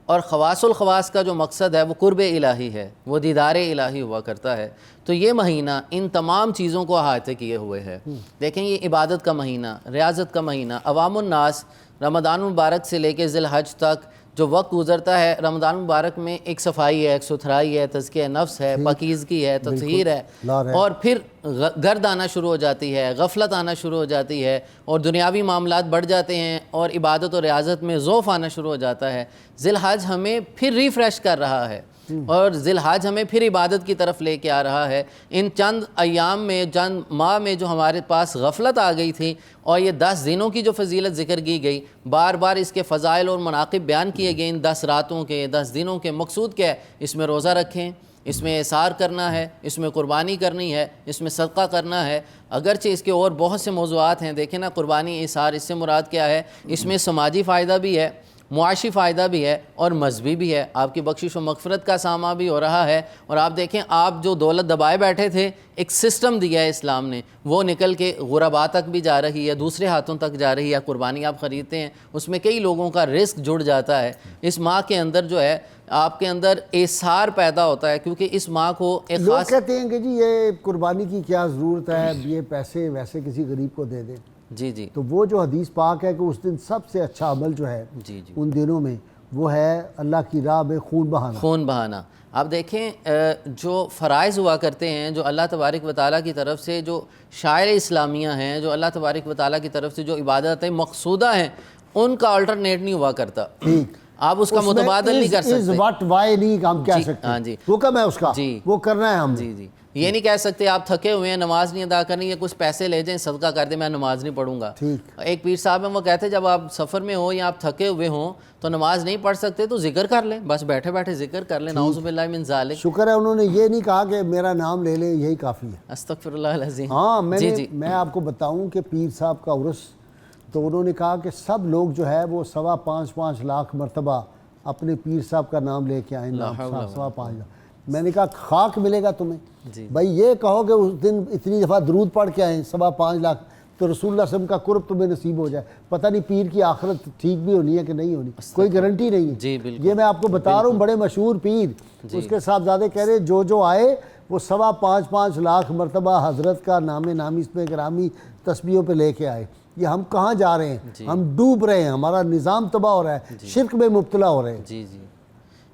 اور خواص الخواص کا جو مقصد ہے وہ قرب الہی ہے، وہ دیدار الہی ہوا کرتا ہے. تو یہ مہینہ ان تمام چیزوں کو احاطے کیے ہوئے ہے. دیکھیں یہ عبادت کا مہینہ، ریاضت کا مہینہ، عوام الناس رمضان مبارک سے لے کے ذی الحج تک جو وقت گزرتا ہے، رمضان مبارک میں ایک صفائی ہے، ایک ستھرائی ہے، تزکیہ نفس ہے، پاکیزگی ہے، تطہیر ہے، اور پھر گرد آنا شروع ہو جاتی ہے، غفلت آنا شروع ہو جاتی ہے، اور دنیاوی معاملات بڑھ جاتے ہیں، اور عبادت اور ریاضت میں ذوف آنا شروع ہو جاتا ہے. ذی الحج ہمیں پھر ریفریش کر رہا ہے، اور ذی الحج ہمیں پھر عبادت کی طرف لے کے آ رہا ہے. ان چند ایام میں، چند ماہ میں جو ہمارے پاس غفلت آ گئی تھی، اور یہ 10 دنوں کی جو فضیلت ذکر کی گئی، بار بار اس کے فضائل اور مناقب بیان کیے گئے، ان 10 راتوں کے، 10 دنوں کے مقصود کیا ہے؟ اس میں روزہ رکھیں، اس میں احسار کرنا ہے، اس میں قربانی کرنی ہے، اس میں صدقہ کرنا ہے. اگرچہ اس کے اور بہت سے موضوعات ہیں، دیکھیں نا قربانی، احسار، اس سے مراد کیا ہے؟ اس میں سماجی فائدہ بھی ہے، معاشی فائدہ بھی ہے اور مذہبی بھی ہے، آپ کی بخشش و مغفرت کا سامان بھی ہو رہا ہے، اور آپ دیکھیں آپ جو دولت دبائے بیٹھے تھے، ایک سسٹم دیا ہے اسلام نے، وہ نکل کے غرباء تک بھی جا رہی ہے، دوسرے ہاتھوں تک جا رہی ہے۔ قربانی آپ خریدتے ہیں، اس میں کئی لوگوں کا رزق جڑ جاتا ہے۔ اس ماہ کے اندر جو ہے آپ کے اندر ایثار پیدا ہوتا ہے، کیونکہ اس ماہ کو ایک لوگ خاص کہتے ہیں کہ جی یہ قربانی کی کیا ضرورت ہے، یہ پیسے ویسے کسی غریب کو دے دیں۔ جی تو وہ جو حدیث پاک ہے کہ اس دن سب سے اچھا عمل جو ہے ان دنوں میں وہ ہے اللہ کی راہ میں خون بہانا۔ آپ دیکھیں جو فرائض ہوا کرتے ہیں، جو اللہ تبارک و تعالیٰ کی طرف سے جو شاعر اسلامیہ ہیں، جو اللہ تبارک و تعالیٰ کی طرف سے جو عبادتیں مقصودہ ہیں، ان کا آلٹرنیٹ نہیں ہوا کرتا۔ آپ اس کا متبادل نہیں کر سکتے۔ وٹ وائی نہیں ہم کہہ سکتے، حکم ہے اس کا، وہ کرنا ہے ہم۔ جی یہ نہیں کہہ سکتے آپ تھکے ہوئے ہیں، نماز نہیں ادا کرنی ہے، کچھ پیسے لے جائیں صدقہ کر دیں، میں نماز نہیں پڑھوں گا۔ ایک پیر صاحب ہیں، وہ کہتے ہیں جب آپ سفر میں ہو یا آپ تھکے ہوئے ہوں تو نماز نہیں پڑھ سکتے تو ذکر کر لیں، بس بیٹھے بیٹھے ذکر کر لیں، نعوذ باللہ من ذالک۔ شکر ہے انہوں نے یہ نہیں کہا کہ میرا نام لے لیں یہی کافی ہے۔ استغفر اللہ العظیم۔ ہاں میں آپ کو بتاؤں کہ پیر صاحب کا عرس تو انہوں نے کہا کہ سب لوگ جو ہے وہ 5.25 لاکھ مرتبہ اپنے پیر صاحب کا نام لے کے آئیں، 5.25 لاکھ۔ میں نے کہا خاک ملے گا تمہیں، بھائی یہ کہو کہ اس دن اتنی دفعہ درود پڑھ کے آئیں 5.25 لاکھ تو رسول اللہ صلی اللہ علیہ وسلم کا قرب تمہیں نصیب ہو جائے۔ پتہ نہیں پیر کی آخرت ٹھیک بھی ہونی ہے کہ نہیں ہونی، کوئی گارنٹی نہیں ہے۔ یہ میں آپ کو بتا رہا ہوں، بڑے مشہور پیر، اس کے صاحبزادے کہہ رہے جو آئے وہ 5.25 لاکھ مرتبہ حضرت کا نام نامی اس میں گرامی تسبیحوں پہ لے کے آئے۔ یہ ہم کہاں جا رہے ہیں؟ ہم ڈوب رہے ہیں، ہمارا نظام تباہ ہو رہا ہے، شرک میں مبتلا ہو رہے ہیں۔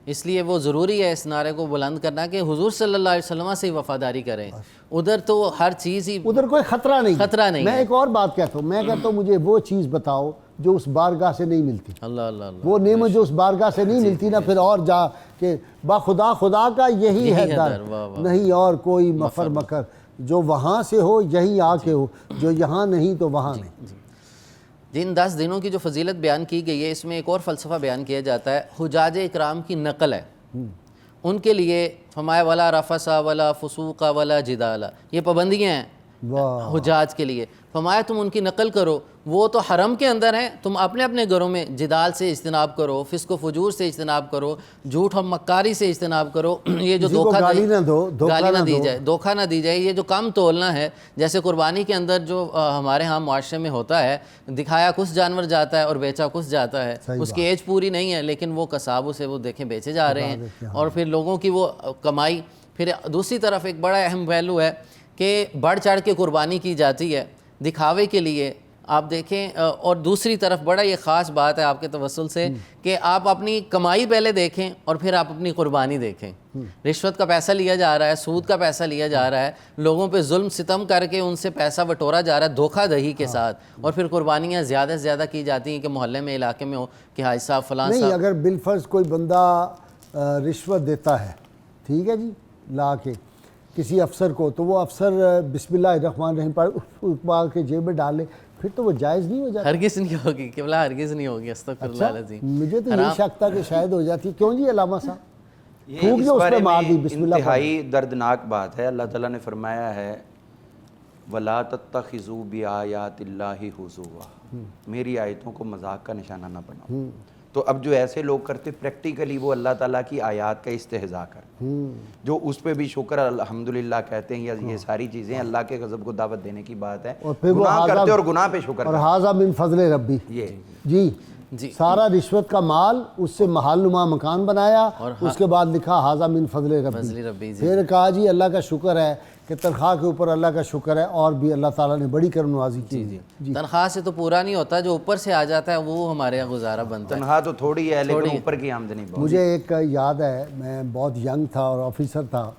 اس لیے وہ ضروری ہے اس نعرے کو بلند کرنا کہ حضور صلی اللہ علیہ وسلم سے وفاداری کریں۔ ادھر تو ہر چیز ہی، ادھر کوئی خطرہ نہیں۔ میں ایک اور بات کہتا ہوں، میں کہتا ہوں مجھے وہ چیز بتاؤ جو اس بارگاہ سے نہیں ملتی، وہ نعمت جو اس بارگاہ سے نہیں ملتی نا، پھر اور جا کہ خدا کا یہی ہے در، نہیں اور کوئی مفر مکر، جو وہاں سے ہو یہی آ کے ہو، جو یہاں نہیں تو وہاں نہیں۔ جن 10 دنوں کی جو فضیلت بیان کی گئی ہے، اس میں ایک اور فلسفہ بیان کیا جاتا ہے، حجاج اکرام کی نقل ہے۔ ان کے لیے فرمایا ولا رفث ولا فسوق ولا جدال، یہ پابندیاں ہیں حجاج کے لیے۔ فرمایا تم ان کی نقل کرو، وہ تو حرم کے اندر ہیں، تم اپنے اپنے گھروں میں جدال سے اجتناب کرو، فسق و فجور سے اجتناب کرو، جھوٹ و مکاری سے اجتناب کرو، یہ جو گالی نہ دی جائے، دھوکہ نہ دی جائے، یہ جو کم تولنا ہے، جیسے قربانی کے اندر جو ہمارے ہاں معاشرے میں ہوتا ہے، دکھایا کچھ جانور جاتا ہے اور بیچا کچھ جاتا ہے، اس کی ایج پوری نہیں ہے لیکن وہ قصابوں سے وہ دیکھیں بیچے جا رہے ہیں، اور پھر لوگوں کی وہ کمائی۔ پھر دوسری طرف ایک بڑا اہم پہلو ہے کہ بڑھ چڑھ کے قربانی کی جاتی ہے دکھاوے کے لیے، آپ دیکھیں۔ اور دوسری طرف بڑا یہ خاص بات ہے آپ کے توسل سے کہ آپ اپنی کمائی پہلے دیکھیں اور پھر آپ اپنی قربانی دیکھیں۔ رشوت کا پیسہ لیا جا رہا ہے، سود کا پیسہ لیا جا رہا ہے، لوگوں پہ ظلم ستم کر کے ان سے پیسہ بٹورا جا رہا ہے دھوکہ دہی کے ساتھ، اور پھر قربانیاں زیادہ سے زیادہ کی جاتی ہیں کہ محلے میں علاقے میں ہو کہ حاج صاحب فلاں نہیں، صاحب۔ اگر بالفرض کوئی بندہ رشوت دیتا ہے، ٹھیک ہے جی، لا کے کسی افسر کو، تو وہ افسر بسم اللہ الرحمن الرحیم پڑھ کے جیب میں ڈال لے، پھر تو وہ جائز نہیں ہو جاتا۔ ہرگز نہیں ہوگی قبلہ، ہرگز نہیں ہوگی، استغفر اللہ العظیم۔ مجھے تو یہ شک تھا کہ شاید ہو جاتی۔ کیوں جی علامہ صاحب؟ پھونک جو اس پہ مار دی، بسم اللہ۔ انتہائی دردناک بات ہے، اللہ تعالیٰ نے فرمایا ہے وَلَا تَتَّخِذُوا بِآيَاتِ اللَّهِ هُزُوًا، میری آیتوں کو مذاق کا نشانہ نہ بناؤ۔ تو اب جو ایسے لوگ کرتے پریکٹیکلی وہ اللہ تعالیٰ کی آیات کا استہزاء کرتے، جو اس پہ بھی شکر الحمدللہ کہتے ہیں، یہ ساری چیزیں اللہ کے غضب کو دعوت دینے کی بات ہے، گناہ کرتے اور گناہ پہ شکر اور ھذا من فضل ربی، جی سارا رشوت کا مال اس سے محل نما مکان بنایا، اس کے بعد لکھا ھذا من فضل ربی، پھر کہا جی اللہ کا شکر ہے کہ تنخواہ کے اوپر اللہ کا شکر ہے، اور بھی اللہ تعالیٰ نے بڑی کرم نوازی کی۔ تنخواہ سے تو پورا نہیں ہوتا، جو اوپر سے آ جاتا ہے وہ ہمارے یہاں گزارا بنتا ہے۔ تنخواہ تو تھوڑی ہے لیکن اوپر کی آمدنی بہت۔ مجھے ایک یاد ہے، میں بہت ینگ تھا اور آفیسر تھا،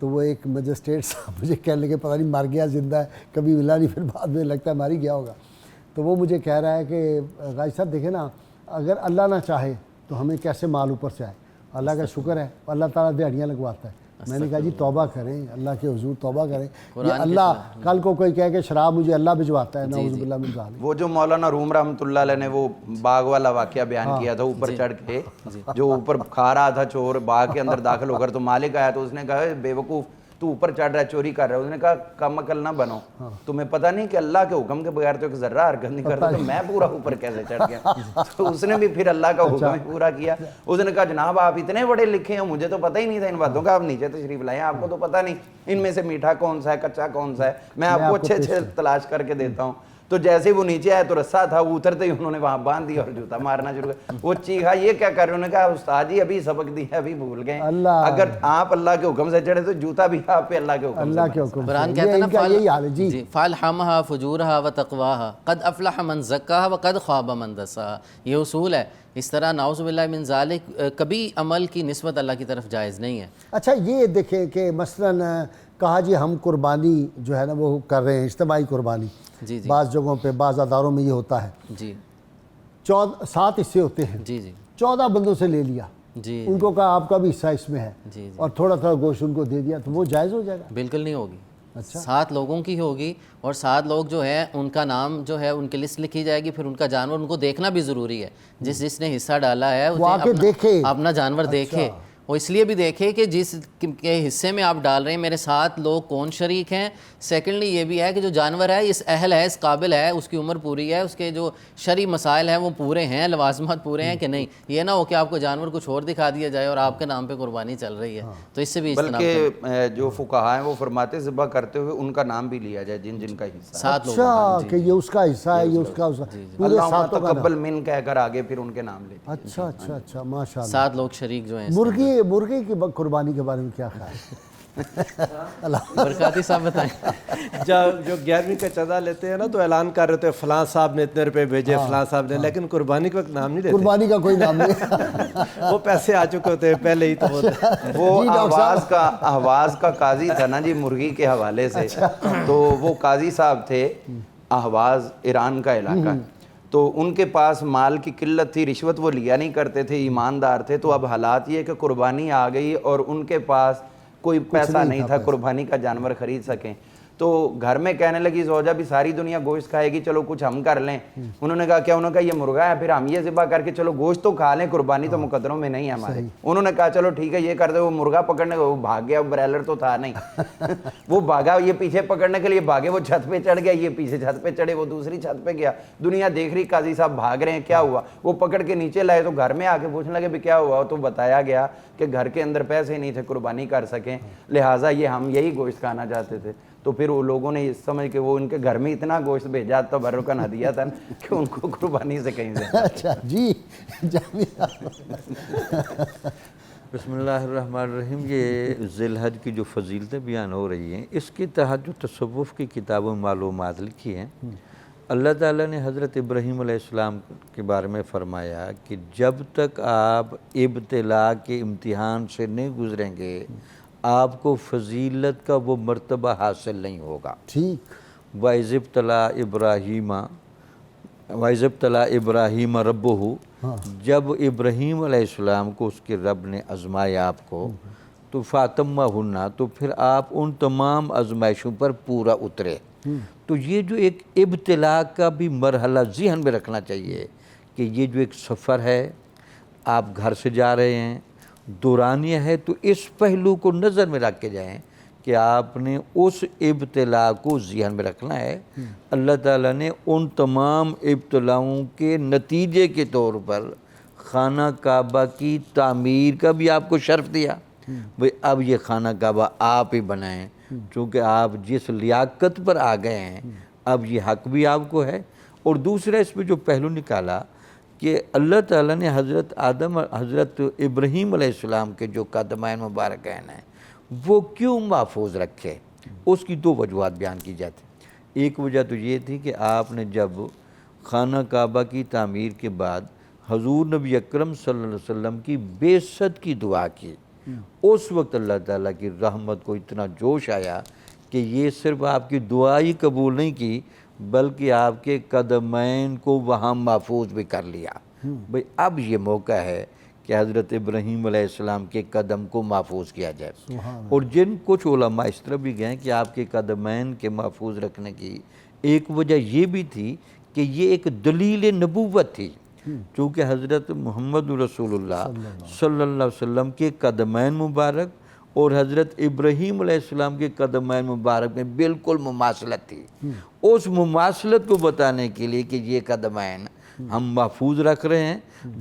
تو وہ ایک مجسٹریٹ صاحب مجھے کہنے لگے پتہ نہیں مر گیا زندہ ہے، کبھی ملا نہیں، پھر بعد میں لگتا ہے مر ہی گیا ہوگا۔ تو وہ مجھے کہہ رہا ہے کہ غازی صاحب دیکھیں نا، اگر اللہ نہ چاہے تو ہمیں کیسے مال اوپر سے آئے، اللہ کا شکر ہے اللہ تعالیٰ دیہڑیاں لگواتا ہے۔ میں نے کہا جی توبہ کریں، اللہ کے حضور توبہ کریں، یہ اللہ کل کو کوئی کہے کہ شراب مجھے اللہ بھجواتا ہے، نعوذ باللہ من ذالک۔ وہ جو مولانا روم رحمۃ اللہ علیہ نے وہ باغ والا واقعہ بیان کیا تھا، اوپر چڑھ کے جو اوپر کھا رہا تھا چور، باغ کے اندر داخل ہو کر تو مالک آیا تو اس نے کہا بے وقوف تو اوپر چڑھ رہا ہے, چوری کر رہا ہے. اس نے کہا کم عقل نہ بنو, تمہیں پتہ نہیں کہ اللہ کے حکم کے بغیر تو ایک ذرہ حرکت نہیں کرتا, تو میں پورا اوپر کیسے چڑھ گیا. تو اس نے بھی پھر اللہ کا حکم ہی پورا کیا. اس نے کہا جناب آپ اتنے بڑے لکھے ہیں, مجھے تو پتہ ہی نہیں تھا ان باتوں کا, آپ نیچے تشریف لائیں, آپ کو تو پتہ نہیں ان میں سے میٹھا کون سا ہے, کچا کون سا ہے, میں آپ کو اچھے اچھے تلاش کر کے دیتا ہوں. تو جیسے وہ نیچے آئے تو رسا تھا, وہ اترتے ہی انہوں نے وہاں باندھ دیا اور جوتا مارنا شروع کیا. وہ چیخا یہ کیا کر رہے, انہوں نے کہا استاد جی ابھی سبق دی ہے, ابھی بھول گئے. اگر آپ اللہ کے حکم سے چڑھے تو جوتا بھی آپ پہ اللہ کے حکم سے. قرآن کہتا ہے نا فَالْحَمَهَا فُجُورَهَا وَتَقْوَاهَا قَدْ أَفْلَحَ مَنْ زَكَّاهَا وَقَدْ خَابَ مَنْ دَسَّاهَا. یہ اصول ہے. اس طرح نعوذ باللہ من ذالک کبھی عمل کی نسبت اللہ کی طرف جائز نہیں ہے. اچھا یہ دیکھیں کہ مثلاً کہا جی ہم قربانی جو ہے نا وہ کر رہے ہیں, اجتماعی قربانی, جی جی بعض جگہوں پہ بعض اداروں میں یہ ہوتا ہے, جی 7 حصے ہوتے ہیں, جی جی 14 بندوں سے لے لیا, جی ان کو کہا آپ کا بھی حصہ اس میں ہے, جی اور تھوڑا تھوڑا گوشت ان کو دے دیا, تو وہ جائز ہو جائے گا؟ بالکل نہیں ہوگی. اچھا 7 لوگوں کی ہوگی, اور 7 لوگ جو ہے ان کا نام جو ہے ان کی لسٹ لکھی جائے گی, پھر ان کا جانور ان کو دیکھنا بھی ضروری ہے. جس نے حصہ ڈالا ہے وہ آ کے دیکھے اپنا جانور دیکھے, وہ اس لیے بھی دیکھے کہ جس کے حصے میں آپ ڈال رہے ہیں میرے 7 لوگ کون شریک ہیں. سیکنڈلی یہ بھی ہے کہ جو جانور ہے اس اہل ہے, اس قابل ہے, اس کی عمر پوری ہے, اس کے جو شرعی مسائل ہیں وہ پورے ہیں, لوازمات پورے ہیں کہ نہیں. یہ نہ ہو کہ آپ کو جانور کچھ اور دکھا دیا جائے اور آپ کے نام پہ قربانی چل رہی ہے, تو اس سے بھی اجتناب کریں. بلکہ جو فقہاء ہیں وہ فرماتے ذبح کرتے ہوئے ان کا نام بھی لیا جائے, جن جن کا حصہ. 7 لوگ اچھا کہ یہ اس کا حصہ ہے, یہ اس کا پورے اللہم 7 کا تقبل من کہہ کر آگے پھر ان کے نام لے. اچھا اچھا اچھا ماشاء اللہ. 7 لوگ شریک جو ہیں. مرغی کی قربانی کے بارے میں کیا خیال ہے؟ برکاتی صاحب بتائیں. جو 11ویں کا چندہ لیتے ہیں نا تو اعلان کر رہے تھے فلاں صاحب نے اتنے روپے بھیجے, فلاں صاحب نے, لیکن قربانی کے وقت نام نہیں لیتے. قربانی کا کوئی نام نہیں. وہ پیسے آ چکے ہوتے ہیں پہلے ہی. تو وہ اہواز کا قاضی تھا نا جی مرغی کے حوالے سے, تو وہ قاضی صاحب تھے, اہواز ایران کا علاقہ, تو ان کے پاس مال کی قلت تھی, رشوت وہ لیا نہیں کرتے تھے, ایماندار تھے. تو اب حالات یہ کہ قربانی آ گئی اور ان کے پاس کوئی پیسہ نہیں تھا قربانی کا جانور خرید سکیں. تو گھر میں کہنے لگی زوجہ بھی ساری دنیا گوشت کھائے گی, چلو کچھ ہم کر لیں. انہوں نے کہا کیا؟ انہوں نے کہا یہ مرغا ہے, پھر ہم یہ ذبح کر کے چلو گوشت تو کھا لیں, قربانی تو مقدروں میں نہیں ہے ہمارے. انہوں نے کہا چلو ٹھیک ہے یہ کر دے. وہ مرغا پکڑنے وہ بھاگ گیا, بریلر تو تھا نہیں, وہ بھاگا, یہ پیچھے پکڑنے کے لیے بھاگے, وہ چھت پہ چڑھ گیا, یہ پیچھے چھت پہ چڑھے, وہ دوسری چھت پہ گیا. دنیا دیکھ رہی قاضی صاحب بھاگ رہے ہیں, کیا ہوا؟ وہ پکڑ کے نیچے لائے تو گھر میں آ کے پوچھنے لگے بھی کیا ہوا؟ تو بتایا گیا کہ گھر کے اندر پیسے نہیں تھے قربانی کر سکیں, لہٰذا یہ ہم یہی گوشت کھانا چاہتے تھے. تو پھر وہ لوگوں نے سمجھ کے وہ ان کے گھر میں اتنا گوشت بھیجا تبرکن ہدیہ تھا کہ ان کو قربانی سے کہیں سے. اچھا جی بسم اللہ الرحمن الرحیم. یہ ذی الحج کی جو فضیلتیں بیان ہو رہی ہیں, اس کے تحت جو تصوف کی کتابوں میں معلومات لکھی ہیں, اللہ تعالیٰ نے حضرت ابراہیم علیہ السلام کے بارے میں فرمایا کہ جب تک آپ ابتلا کے امتحان سے نہیں گزریں گے آپ کو فضیلت کا وہ مرتبہ حاصل نہیں ہوگا. ٹھیک. وَإِذِ ابْتَلَىٰ إِبْرَاهِيمَ رَبُّهُ, جب ابراہیم علیہ السلام کو اس کے رب نے آزمایا آپ کو, تو فَأَتَمَّهُنَّ, تو پھر آپ ان تمام آزمائشوں پر پورا اترے. تو یہ جو ایک ابتلا کا بھی مرحلہ ذہن میں رکھنا چاہیے کہ یہ جو ایک سفر ہے, آپ گھر سے جا رہے ہیں, دورانیہ ہے, تو اس پہلو کو نظر میں رکھ کے جائیں کہ آپ نے اس ابتلا کو ذہن میں رکھنا ہے. اللہ تعالیٰ نے ان تمام ابتلاؤں کے نتیجے کے طور پر خانہ کعبہ کی تعمیر کا بھی آپ کو شرف دیا. بھئی اب یہ خانہ کعبہ آپ ہی بنائیں, چونکہ آپ جس لیاقت پر آ گئے ہیں اب یہ حق بھی آپ کو ہے. اور دوسرا اس میں جو پہلو نکالا کہ اللہ تعالیٰ نے حضرت ابراہیم علیہ السلام کے جو قدمین مبارکین ہیں وہ کیوں محفوظ رکھے, اس کی 2 وجوہات بیان کی جاتی. ایک وجہ تو یہ تھی کہ آپ نے جب خانہ کعبہ کی تعمیر کے بعد حضور نبی اکرم صلی اللہ علیہ وسلم کی بعثت کی دعا کی, اس وقت اللہ تعالیٰ کی رحمت کو اتنا جوش آیا کہ یہ صرف آپ کی دعا ہی قبول نہیں کی بلکہ آپ کے قدمین کو وہاں محفوظ بھی کر لیا. بھئی اب یہ موقع ہے کہ حضرت ابراہیم علیہ السلام کے قدم کو محفوظ کیا جائے. اور جن کچھ علماء اس طرح بھی گئے کہ آپ کے قدمین کے محفوظ رکھنے کی ایک وجہ یہ بھی تھی کہ یہ ایک دلیل نبوت تھی, چونکہ حضرت محمد رسول اللہ صلی اللہ علیہ وسلم کے قدمین مبارک اور حضرت ابراہیم علیہ السلام کے قدمین مبارک میں بالکل مماثلت تھی. اس مماثلت کو بتانے کے لیے کہ یہ قدمین ہم محفوظ رکھ رہے ہیں،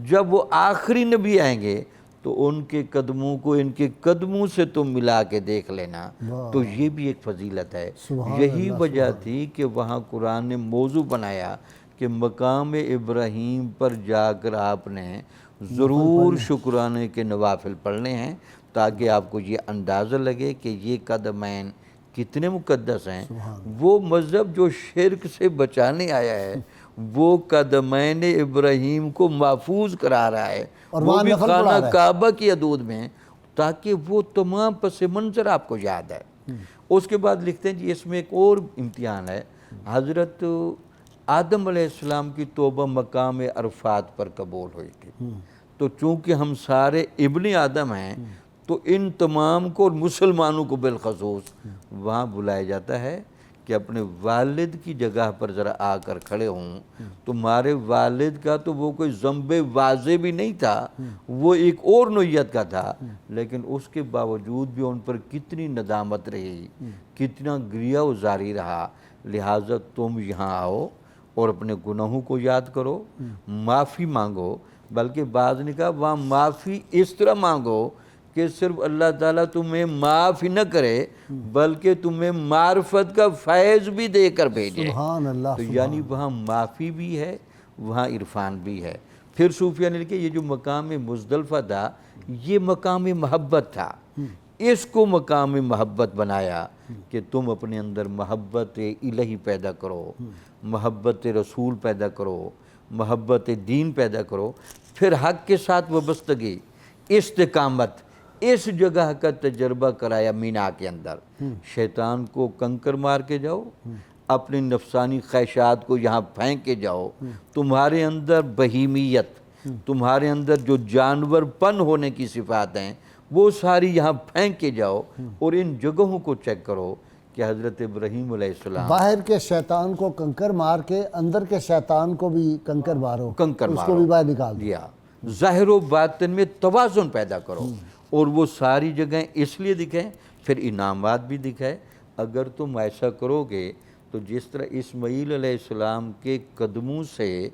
جب وہ آخری نبی آئیں گے تو ان کے قدموں کو ان کے قدموں سے تم ملا کے دیکھ لینا. تو یہ بھی ایک فضیلت ہے. یہی وجہ تھی کہ وہاں قرآن نے موضوع بنایا کہ مقام ابراہیم پر جا کر آپ نے ضرور شکرانے کے نوافل پڑھنے ہیں، تاکہ آپ کو یہ اندازہ لگے کہ یہ قدمین کتنے مقدس ہیں. وہ مذہب جو شرک سے بچانے آیا ہے وہ قدمین ابراہیم کو محفوظ کرا رہا ہے، اور وہ بھی خانہ کعبہ کی حدود میں، تاکہ وہ تمام پس منظر آپ کو یاد ہے. اس کے بعد لکھتے ہیں جی اس میں ایک اور امتحان ہے. حضرت آدم علیہ السلام کی توبہ مقام عرفات پر قبول ہوئی تھی، تو چونکہ ہم سارے ابن آدم ہیں تو ان تمام کو، مسلمانوں کو بالخصوص، وہاں بلایا جاتا ہے کہ اپنے والد کی جگہ پر ذرا آ کر کھڑے ہوں. تمہارے والد کا تو وہ کوئی ذنب واضح بھی نہیں تھا، وہ ایک اور نوعیت کا تھا، لیکن اس کے باوجود بھی ان پر کتنی ندامت رہی، کتنا گریہ و زاری رہا. لہٰذا تم یہاں آؤ اور اپنے گناہوں کو یاد کرو، معافی مانگو. بلکہ بعض نے کہا وہاں معافی اس طرح مانگو کہ صرف اللہ تعالیٰ تمہیں معاف ہی نہ کرے بلکہ تمہیں معرفت کا فیض بھی دے کر بھیجے. سبحان اللہ. تو یعنی وہاں معافی بھی ہے، وہاں عرفان بھی ہے. پھر صوفیہ نے لکھے یہ جو مقام مزدلفہ تھا یہ مقام محبت تھا. اس کو مقام محبت بنایا کہ تم اپنے اندر محبت الہی پیدا کرو، محبت رسول پیدا کرو، محبت دین پیدا کرو. پھر حق کے ساتھ وابستگی، استقامت، اس جگہ کا تجربہ کرایا مینا کے اندر. شیطان کو کنکر مار کے جاؤ، اپنی نفسانی خواہشات کو یہاں پھینک کے جاؤ. تمہارے اندر بہیمیت، تمہارے اندر جو جانور پن ہونے کی صفات ہیں وہ ساری یہاں پھینک کے جاؤ اور ان جگہوں کو چیک کرو کہ حضرت ابراہیم علیہ السلام باہر کے شیطان کو کنکر مار کے اندر کے شیطان کو بھی کنکر مارو، اس کو بھی باہر نکال دیا. ظاہر و باطن میں توازن پیدا کرو. اور وہ ساری جگہیں اس لیے دکھیں، پھر انعامات بھی دکھائے. اگر تم ایسا کرو گے تو جس طرح اسماعیل علیہ السلام کے قدموں سے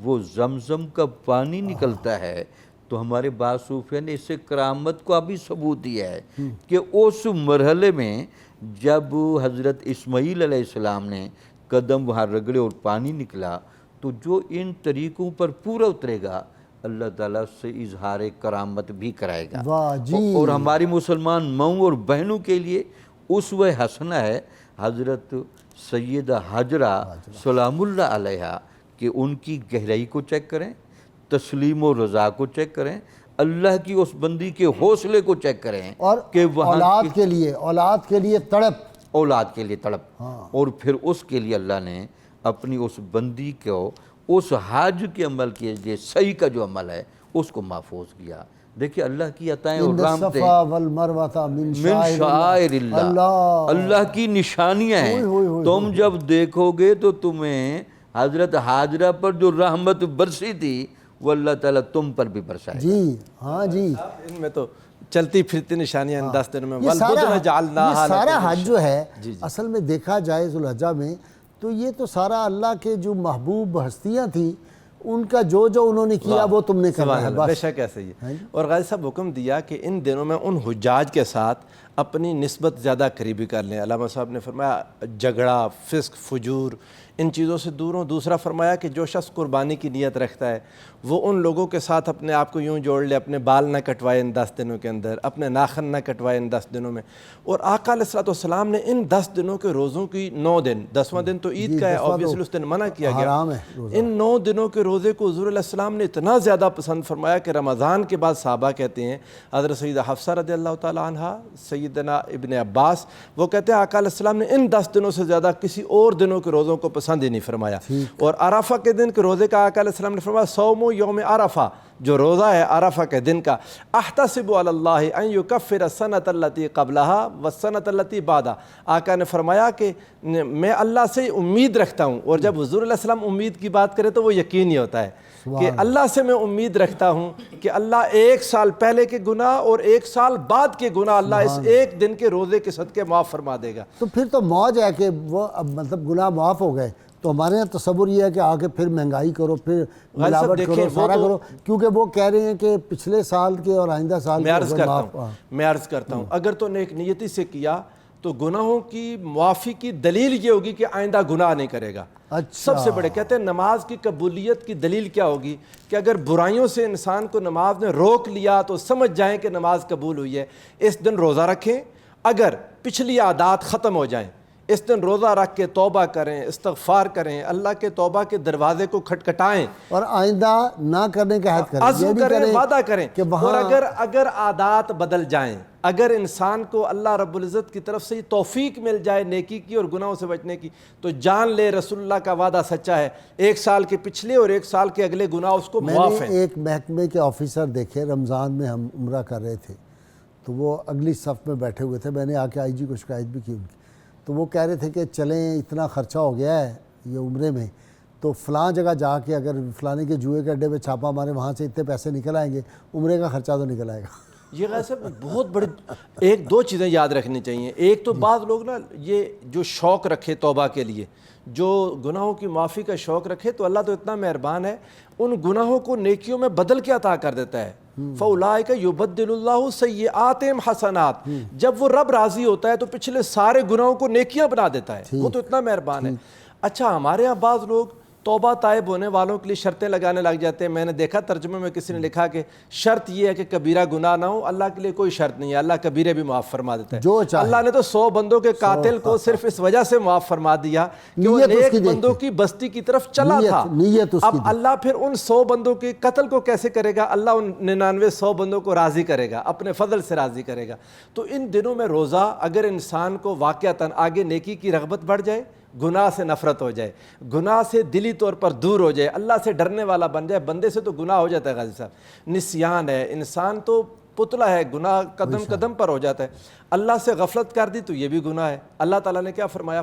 وہ زمزم کا پانی نکلتا ہے، تو ہمارے بعض صوفیہ نے اس سے کرامت کو ابھی ثبوت دیا ہے کہ اس مرحلے میں جب حضرت اسماعیل علیہ السلام نے قدم وہاں رگڑے اور پانی نکلا، تو جو ان طریقوں پر پورا اترے گا اللہ تعالیٰ سے اظہار کرامت بھی کرائے گا. واہ جی. اور ہماری مسلمان ماؤں اور بہنوں کے لیے اسوہ حسنہ ہے حضرت سیدہ حاجرہ سلام اللہ علیہا، کہ ان کی گہرائی کو چیک کریں، تسلیم و رضا کو چیک کریں، اللہ کی اس بندی کے حوصلے کو چیک کریں، اور کہ وہاں اولاد کے لیے تڑپ، اولاد کے لیے تڑپ. اور پھر اس کے لیے اللہ نے اپنی اس بندی کو اس حج کے عمل کے لیے صحیح کا جو عمل ہے اس کو محفوظ کیا. دیکھیں اللہ کی عطائیں اور رحمتیں من شعائر اللہ، اللہ کی نشانیاں ہیں. تم جب دیکھو گے تو تمہیں حضرت حاجرہ پر جو رحمت برسی تھی وہ اللہ تعالیٰ تم پر بھی برسائے. جی ہاں جی. ان میں تو چلتی پھرتی نشانیاں ان 10 دنوں میں. یہ سارا حج جو ہے اصل میں دیکھا جائے ذوالحجہ میں تو یہ تو سارا اللہ کے جو محبوب ہستیاں تھیں ان کا جو انہوں نے کیا وہ تم نے کرنا ہے. بے شک ایسے ہی. اور غازی صاحب حکم دیا کہ ان دنوں میں ان حجاج کے ساتھ اپنی نسبت زیادہ قریبی کر لیں. علامہ صاحب نے فرمایا جھگڑا، فسق، فجور، ان چیزوں سے دور ہوں. دوسرا فرمایا کہ جو شخص قربانی کی نیت رکھتا ہے وہ ان لوگوں کے ساتھ اپنے آپ کو یوں جوڑ لے، اپنے بال نہ کٹوائے ان 10 دنوں کے اندر، اپنے ناخن نہ کٹوائے ان 10 دنوں میں. اور آقا علیہ السلام نے ان 10 دنوں کے روزوں کی 9 دن، 10واں دن تو عید کا ہے، اوبیسلی اس دن منع کیا گیا. ان 9 دنوں کے روزے کو حضور علیہ السلام نے اتنا زیادہ پسند فرمایا کہ رمضان کے بعد صحابہ کہتے ہیں، حضرت سیدہ حفصہ رضی اللہ تعالیٰ عنہ، سیدنا ابن عباس، وہ کہتے ہیں آقا علیہ السلام نے ان 10 دنوں سے زیادہ کسی اور دنوں کے روزوں کو پسند ہی نہیں فرمایا. اور عرفہ کے دن کے روزے کا آقا علیہ السلام نے فرمایا صوم یوم عرفہ، جو روزہ ہے عرفہ کے دن کا، احتسب علی اللہ ان یکفر السنۃ التی قبلہا والسنۃ التی بعدہا، آقا نے فرمایا کہ میں اللہ سے امید رکھتا ہوں، اور جب حضور علیہ السلام امید کی بات کرے تو وہ یقینی ہوتا ہے کہ اللہ سے میں امید رکھتا ہوں کہ اللہ 1 سال پہلے کے گناہ اور 1 سال بعد کے گناہ اللہ اس ایک دن کے روزے کے صدقے معاف فرما دے گا۔ تو پھر تو موج ہے کہ وہ اب مطلب گناہ معاف ہو گئے، تو ہمارے یہاں تصور یہ ہے کہ آگے پھر مہنگائی کرو، پھر ملاوٹ کرو، سارا کرو، کیونکہ وہ کہہ رہے ہیں کہ پچھلے سال کے اور آئندہ سال میں عرض کرتا ہوں اگر تو نیک نیتی سے کیا تو گناہوں کی معافی کی دلیل یہ ہوگی کہ آئندہ گناہ نہیں کرے گا۔ سب سے بڑے کہتے ہیں نماز کی قبولیت کی دلیل کیا ہوگی کہ اگر برائیوں سے انسان کو نماز نے روک لیا تو سمجھ جائیں کہ نماز قبول ہوئی ہے، اس دن روزہ رکھیں، اگر پچھلی عادات ختم ہو جائیں اس دن روزہ رکھ کے توبہ کریں، استغفار کریں، اللہ کے توبہ کے دروازے کو کھٹکھٹائیں اور آئندہ نہ کرنے کا عہد کریں، عزم کریں، وعدہ کریں۔ اور اگر عادات بدل جائیں، اگر انسان کو اللہ رب العزت کی طرف سے توفیق مل جائے نیکی کی اور گناہوں سے بچنے کی، تو جان لے رسول اللہ کا وعدہ سچا ہے، 1 سال کے پچھلے اور 1 سال کے اگلے گناہ اس کو معاف ہیں۔ میں نے ایک محکمے کے آفیسر دیکھے، رمضان میں ہم عمرہ کر رہے تھے تو وہ اگلی صف میں بیٹھے ہوئے تھے، میں نے آ کے آئی جی کو شکایت بھی کی ان کی، تو وہ کہہ رہے تھے کہ چلیں اتنا خرچہ ہو گیا ہے یہ عمرے میں، تو فلاں جگہ جا کے اگر فلانے کے جوئے کے اڈے پہ چھاپا مارے وہاں سے اتنے پیسے نکل آئیں گے، عمرے کا خرچہ تو نکل آئے گا۔ یہ غیث بہت بڑی 1-2 چیزیں یاد رکھنی چاہیے۔ ایک تو بعض لوگ نا یہ جو شوق رکھے توبہ کے لیے، جو گناہوں کی معافی کا شوق رکھے، تو اللہ تو اتنا مہربان ہے، ان گناہوں کو نیکیوں میں بدل کے عطا کر دیتا ہے۔ فَأُولَٰئِکَ يُبَدِّلُ اللَّهُ سَیِّئَاتِهِمْ حَسَنَات، جب وہ رب راضی ہوتا ہے تو پچھلے سارے گناہوں کو نیکیاں بنا دیتا ہے، وہ تو اتنا مہربان ہے۔ اچھا ہمارے ہاں بعض لوگ توبہ طائب ہونے والوں کے لیے شرطیں لگانے لگ جاتے ہیں۔ میں نے دیکھا ترجمے میں کسی نے لکھا کہ شرط یہ ہے کہ کبیرہ گناہ نہ ہو، اللہ کے لیے کوئی شرط نہیں ہے، اللہ کبیرے بھی معاف فرما دیتا ہے۔ اللہ نے تو 100 بندوں کے قاتل کو صرف اس وجہ سے معاف فرما دیا کہ وہ نیک بندوں کی بستی کی طرف چلا تھا۔ اب اللہ پھر ان 100 بندوں کے قتل کو کیسے کرے گا؟ اللہ ان 99 بندوں کو راضی کرے گا، اپنے فضل سے راضی کرے گا۔ تو ان دنوں میں روزہ اگر انسان کو واقعتاً آگے نیکی کی رغبت بڑھ جائے، گناہ سے نفرت ہو جائے، گناہ سے دلی طور پر دور ہو جائے، اللہ سے ڈرنے والا بن جائے، بندے سے تو گناہ ہو جاتا ہے غازی صاحب، نسیان ہے، انسان تو پتلا ہے، گناہ قدم قدم پر ہو جاتا ہے، اللہ سے غفلت کر دی تو یہ بھی گناہ ہے۔ اللہ تعالیٰ نے کیا فرمایا؟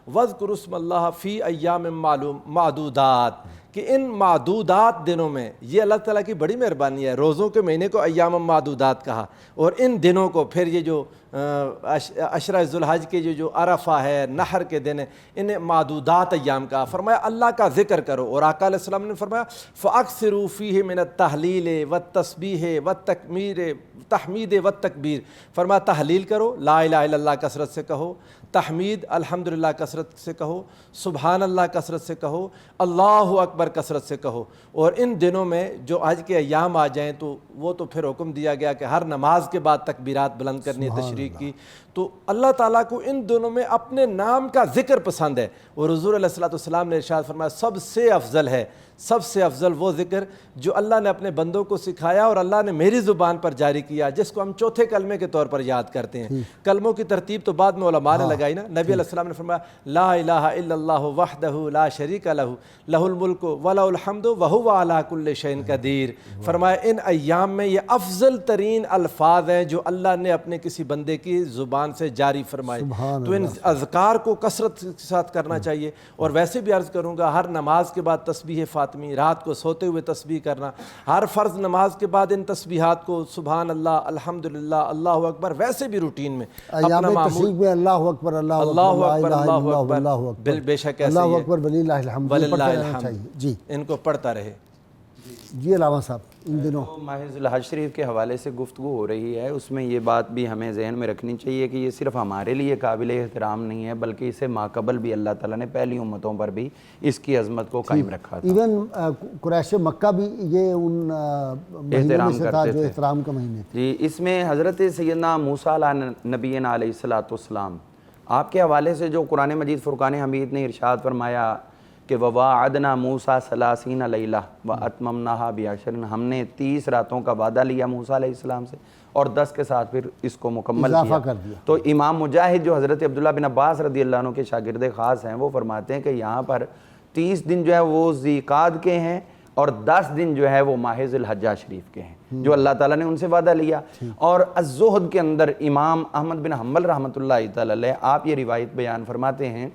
وَاذْكُرُوا اسْمَ اللَّهِ فِي أَيَّامٍ معدودات، کہ ان معدودات دنوں میں، یہ اللہ تعالیٰ کی بڑی مہربانی ہے، روزوں کے مہینے کو ایام معدودات کہا، اور ان دنوں کو پھر یہ جو عشرہ ذوالحج کے جو عرفہ ہے، نحر کے دن ہے، انہیں معدودات ایام کہا۔ فرمایا اللہ کا ذکر کرو، اور آقا علیہ السلام نے فرمایا فَأَكْثِرُوا فِيهِ مِنَ التَّحْلِيلِ وَالتَّسْبِيحِ وَالتَّحْمِيدِ وَالتَّكْبِيرِ، فرمایا تحلیل کرو، لا الہ الا اللہ کثرت سے کہو، تحمید الحمدللہ کثرت سے کہو، سبحان اللہ کثرت سے کہو، اللہ اکبر کثرت سے کہو۔ اور ان دنوں میں جو حج کے ایام آ جائیں تو وہ تو پھر حکم دیا گیا کہ ہر نماز کے بعد تکبیرات بلند کرنی ہے، تشریح کی۔ تو اللہ تعالیٰ کو ان دنوں میں اپنے نام کا ذکر پسند ہے، اور حضور علیہ السلام نے ارشاد فرمایا سب سے افضل ہے، سب سے افضل وہ ذکر جو اللہ نے اپنے بندوں کو سکھایا اور اللہ نے میری زبان پر جاری کیا، جس کو ہم چوتھے کلمے کے طور پر یاد کرتے ہیں۔ کلموں کی ترتیب تو بعد میں علماء نے لگائی نا۔ نبی علیہ السلام نے فرمایا لا الہ الا اللہ وحدہ لا شریک لہ لہ الملک ولہ الحمد وہو علی کل شیء قدیر۔ فرمایا ان ایام میں یہ افضل ترین الفاظ ہیں جو اللہ نے اپنے کسی بندے کی زبان سے جاری فرمائے، تو ان اذکار کو کثرت کے ساتھ کرنا چاہیے۔ اور ویسے بھی عرض کروں گا ہر نماز کے بعد تسبیح فاطمی، رات کو سوتے ہوئے تسبیح کرنا، ہر فرض نماز کے بعد ان تسبیحات کو سبحان اللہ، الحمدللہ، اللہ اکبر، ویسے بھی روٹین میں اپنا معمول میں اللہ اکبر اللہ اکبر اللہ اکبر اللہ اکبر، بے شک ایسے اللہ اکبر وللہ الحمد، وللہ الحمد، جی ان کو پڑھتا رہے۔ جی علامہ صاحب، ان دنوں ماہ ذوالحج شریف کے حوالے سے گفتگو ہو رہی ہے، اس میں یہ بات بھی ہمیں ذہن میں رکھنی چاہیے کہ یہ صرف ہمارے لیے قابل احترام نہیں ہے، بلکہ اسے ماقبل بھی اللہ تعالیٰ نے پہلی امتوں پر بھی اس کی عظمت کو قائم رکھا تھا۔ ایون قریش مکہ بھی یہ ان مہینوں میں سے تھا جو احترام کا مہینے تھے۔ جی، اس میں حضرت سیدنا موسیٰ نبینا علیہ الصلوۃ والسلام آپ کے حوالے سے جو قرآن مجید فرقان حمید نے ارشاد فرمایا کہ وَوَاعَدْنَا مُوسَىٰ 30 لیلہ وَأَتْمَمْنَاهَا بِعَشْرٍ، ہم نے 30 راتوں کا وعدہ لیا موسیٰ علیہ السلام سے اور 10 کے ساتھ پھر اس کو مکمل کیا، کر دیا۔ تو امام مجاہد جو حضرت عبداللہ بن عباس رضی اللہ عنہ کے شاگرد خاص ہیں، وہ فرماتے ہیں کہ یہاں پر 30 دن جو ہے وہ ذی قعدہ کے ہیں اور 10 دن جو ہے وہ ماہ ذی الحجہ شریف کے ہیں جو اللہ تعالیٰ نے ان سے وعدہ لیا. اور الزہد کے اندر امام احمد بن حنبل رحمۃ اللہ تعالی علیہ آپ یہ روایت بیان فرماتے ہیں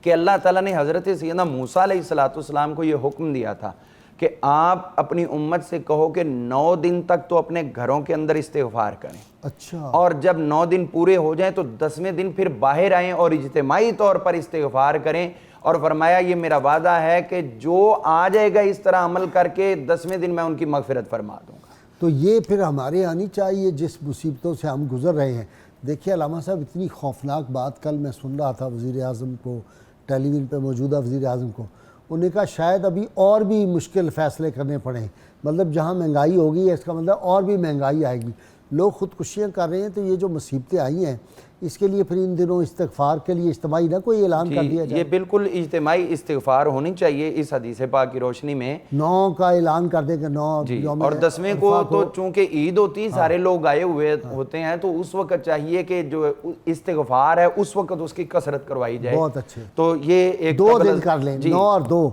کہ اللہ تعالیٰ نے حضرت سیدنا موسیٰ علیہ السلام کو یہ حکم دیا تھا کہ آپ اپنی امت سے کہو کہ 9 دن تک تو اپنے گھروں کے اندر استغفار کریں. اچھا. اور جب 9 دن پورے ہو جائیں تو 10ویں دن پھر باہر آئیں اور اجتماعی طور پر استغفار کریں. اور فرمایا یہ میرا وعدہ ہے کہ جو آ جائے گا اس طرح عمل کر کے 10ویں دن میں ان کی مغفرت فرما دوں گا. تو یہ پھر ہمارے آنی چاہیے جس مصیبتوں سے ہم گزر رہے ہیں. دیکھیے علامہ صاحب اتنی خوفناک بات کل میں سن رہا تھا وزیر اعظم کو, ٹیلی ویژن پہ موجودہ وزیر اعظم کو, انہوں نے کہا شاید ابھی اور بھی مشکل فیصلے کرنے پڑیں. مطلب جہاں مہنگائی ہوگی ہے اس کا مطلب اور بھی مہنگائی آئے گی, لوگ خودکشیاں کر رہے ہیں. تو یہ جو مصیبتیں آئی ہیں اس کے لیے پھر ان دنوں استغفار کے لیے اجتماعی نہ کوئی اعلان کر دیا جائے. یہ بالکل اجتماعی استغفار ہونی چاہیے اس حدیث پاک کی روشنی میں. 9 کا اعلان کر دیں کہ 9 اور 10ویں کو تو چونکہ عید ہوتی سارے لوگ آئے ہوئے ہوتے ہیں تو اس وقت چاہیے کہ جو استغفار ہے اس وقت اس کی کثرت کروائی جائے. بہت اچھے. تو یہ ایک 2 دن کر لیں, 9 اور 2